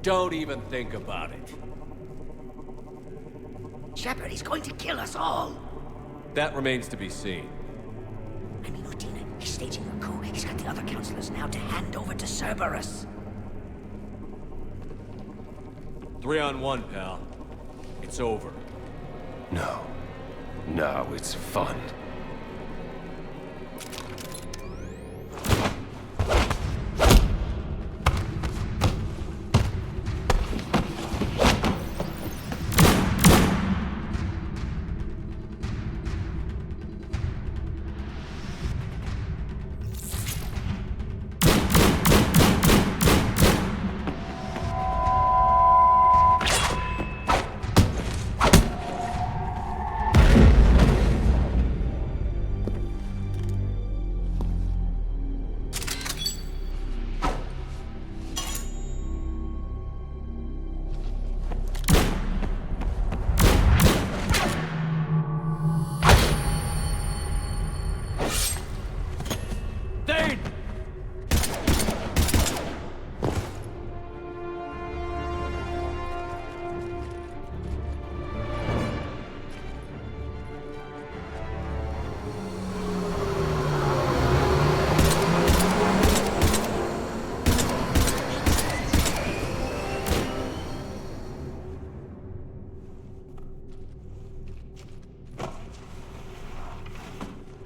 Don't even think about it. Shepard, he's going to kill us all. That remains to be seen. I mean, Lieutenant, he's staging a coup. He's got the other counselors now to hand over to Cerberus. 3 on 1, pal. It's over. No. No, it's fun.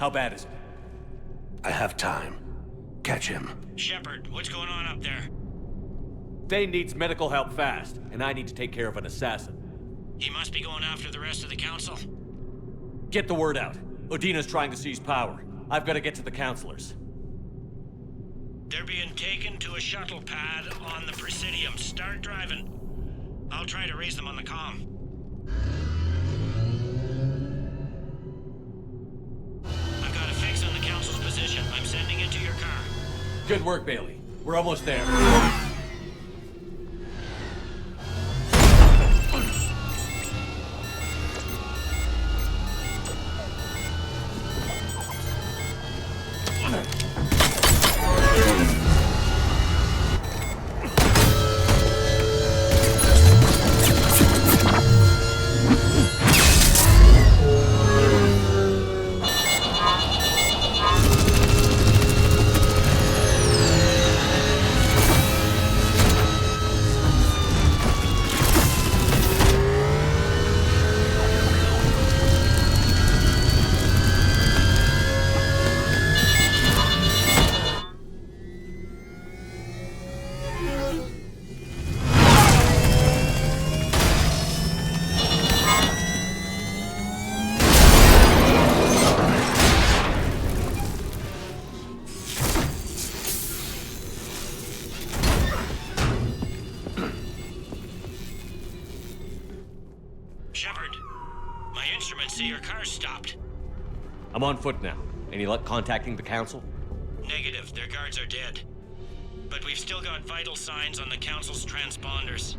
How bad is it? I have time. Catch him. Shepard, what's going on up there? Thane needs medical help fast, and I need to take care of an assassin. He must be going after the rest of the council. Get the word out. Udina's trying to seize power. I've got to get to the councilors. They're being taken to a shuttle pad on the Presidium. Start driving. I'll try to raise them on the comm. I've got a fix on the council's position. I'm sending it to your car. Good work, Bailey. We're almost there. Shepard, my instruments say your car's stopped. I'm on foot now. Any luck contacting the council? Negative, their guards are dead. But we've still got vital signs on the council's transponders.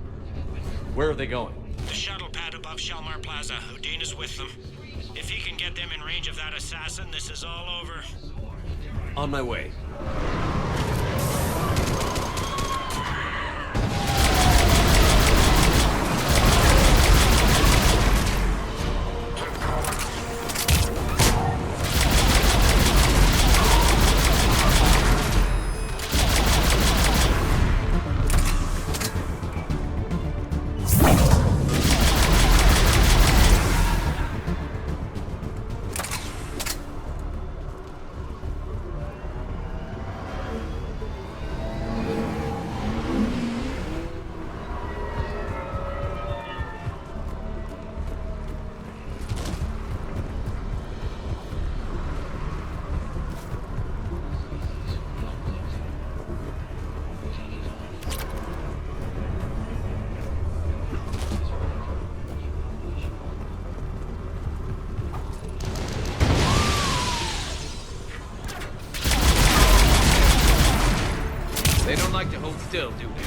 Where are they going? The shuttle pad above Shalmar Plaza. Udina's with them. If he can get them in range of that assassin, this is all over. On my way. They don't like to hold still, do they?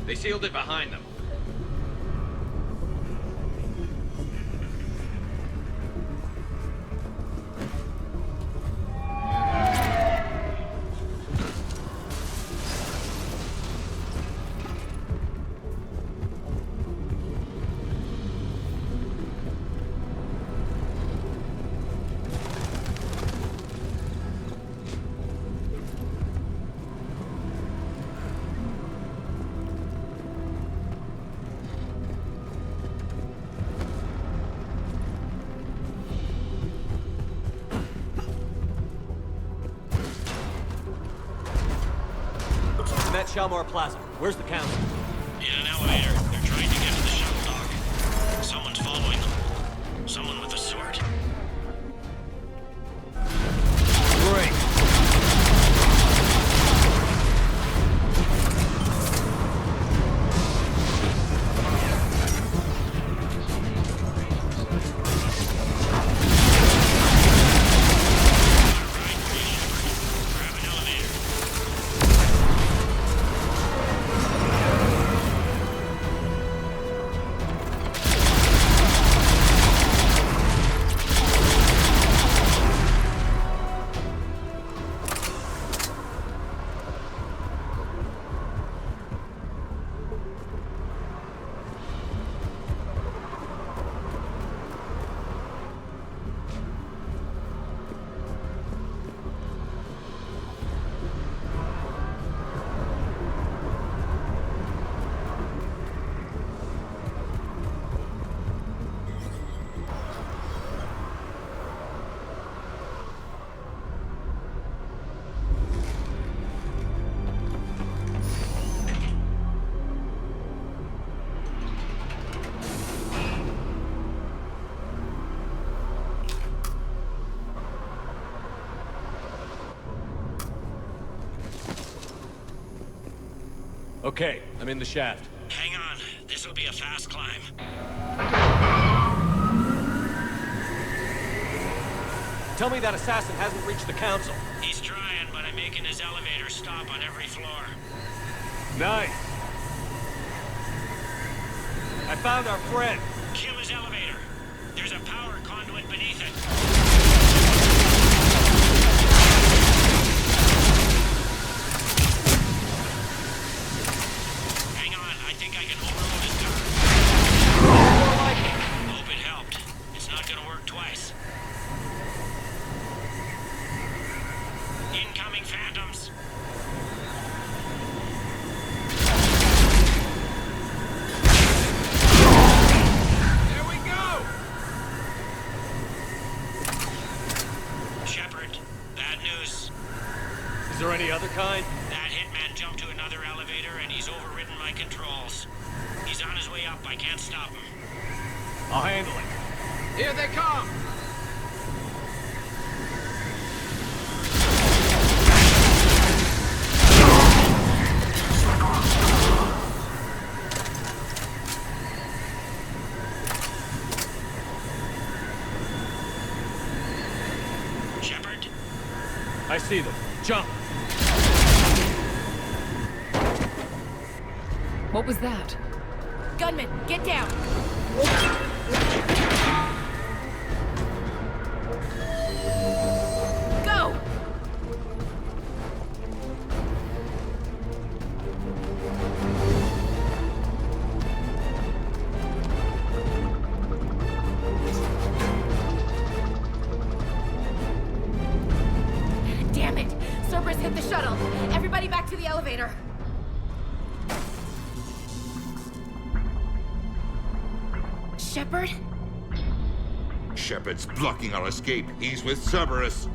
They sealed it behind them. Shalmar Plaza. Where's the council? In an elevator. They're trying to get to the shuttle dock. Someone's following them. Someone with a sword. Great. Okay, I'm in the shaft. Hang on. This'll be a fast climb. Tell me that assassin hasn't reached the council. He's trying, but I'm making his elevator stop on every floor. Nice. I found our friend. Kill his elevator. There's a power conduit beneath it. Hang on, I think I can overload his car. More like it. Hope it helped. It's not gonna work twice. Incoming phantoms. There we go! Shepard, bad news. Is there any other kind? That hitman jumped to another elevator and he's overridden my controls. He's on his way up. I can't stop him. I'll handle it. Here they come! Shepard? I see them. Jump! What was that? Gunman, get down! Go! Damn it! Cerberus hit the shuttle! Everybody back to the elevator! Shepard? Shepard's blocking our escape. He's with Cerberus.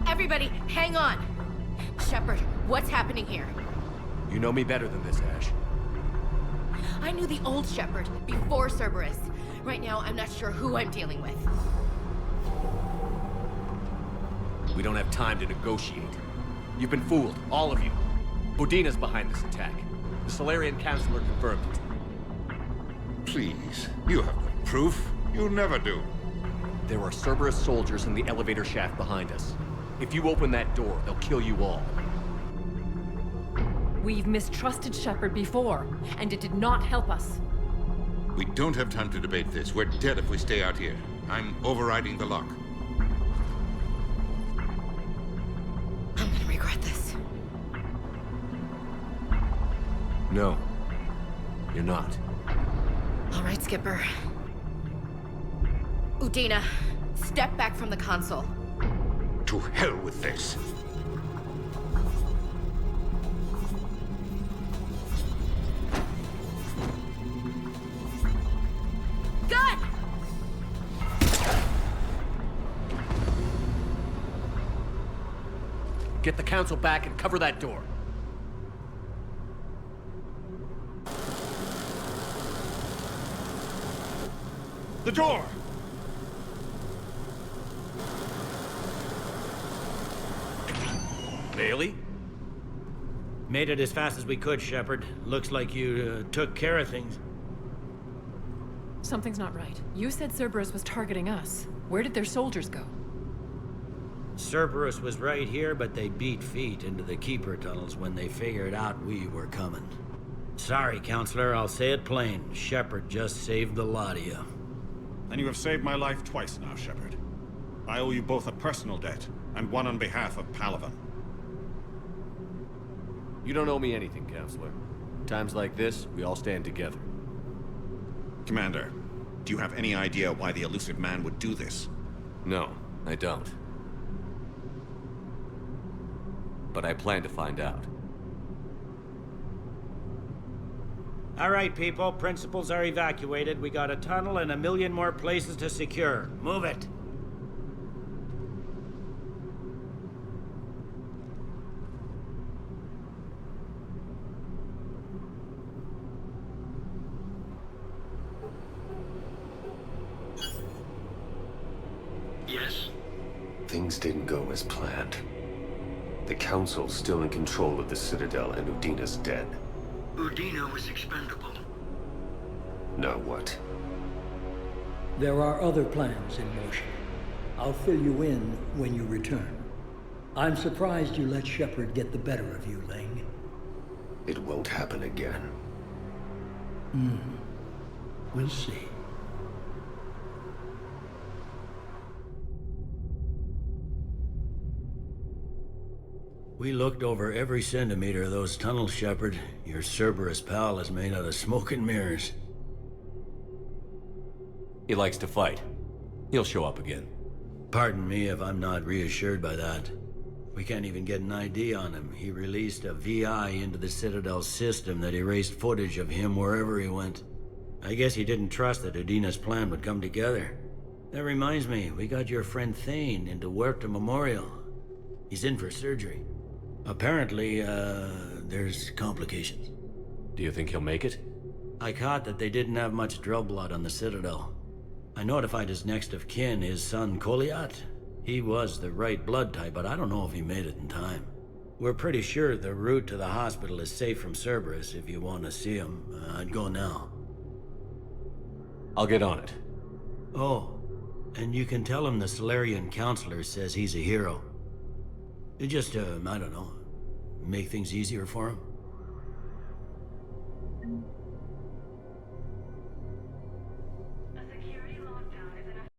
Everybody, hang on! Shepard, what's happening here? You know me better than this, Ash. I knew the old Shepard before Cerberus. Right now, I'm not sure who I'm dealing with. We don't have time to negotiate. You've been fooled, all of you. Udina's behind this attack. The Solarian Councilor confirmed it. Please, you have no proof. You never do. There are Cerberus soldiers in the elevator shaft behind us. If you open that door, they'll kill you all. We've mistrusted Shepard before, and it did not help us. We don't have time to debate this. We're dead if we stay out here. I'm overriding the lock. I'm gonna regret this. No. You're not. All right, Skipper. Udina, step back from the console. To hell with this. Gun! Get the council back and cover that door. The door! Bailey? Made it as fast as we could, Shepard. Looks like you took care of things. Something's not right. You said Cerberus was targeting us. Where did their soldiers go? Cerberus was right here, but they beat feet into the Keeper tunnels when they figured out we were coming. Sorry, Counselor, I'll say it plain. Shepard just saved the lot of you. And you have saved my life twice now, Shepard. I owe you both a personal debt, and one on behalf of Palaven. You don't owe me anything, Counselor. Times like this, we all stand together. Commander, do you have any idea why the elusive man would do this? No, I don't. But I plan to find out. All right, people. Principals are evacuated. We got a tunnel and 1 million more places to secure. Move it. Yes? Things didn't go as planned. The Council's still in control of the Citadel and Udina's dead. Udina was expendable. Now what? There are other plans in motion. I'll fill you in when you return. I'm surprised you let Shepard get the better of you, Ling. It won't happen again. We'll see. We looked over every centimeter of those tunnels, Shepard. Your Cerberus pal is made out of smoke and mirrors. He likes to fight. He'll show up again. Pardon me if I'm not reassured by that. We can't even get an ID on him. He released a VI into the Citadel system that erased footage of him wherever he went. I guess he didn't trust that Udina's plan would come together. That reminds me, we got your friend Thane into Huerta Memorial. He's in for surgery. Apparently, there's complications. Do you think he'll make it? I caught that they didn't have much drill blood on the Citadel. I notified his next of kin, his son Koliat. He was the right blood type, but I don't know if he made it in time. We're pretty sure the route to the hospital is safe from Cerberus. If you want to see him, I'd go now. I'll get on it. Oh, and you can tell him the Solarian Counselor says he's a hero. It just, I don't know, make things easier for him.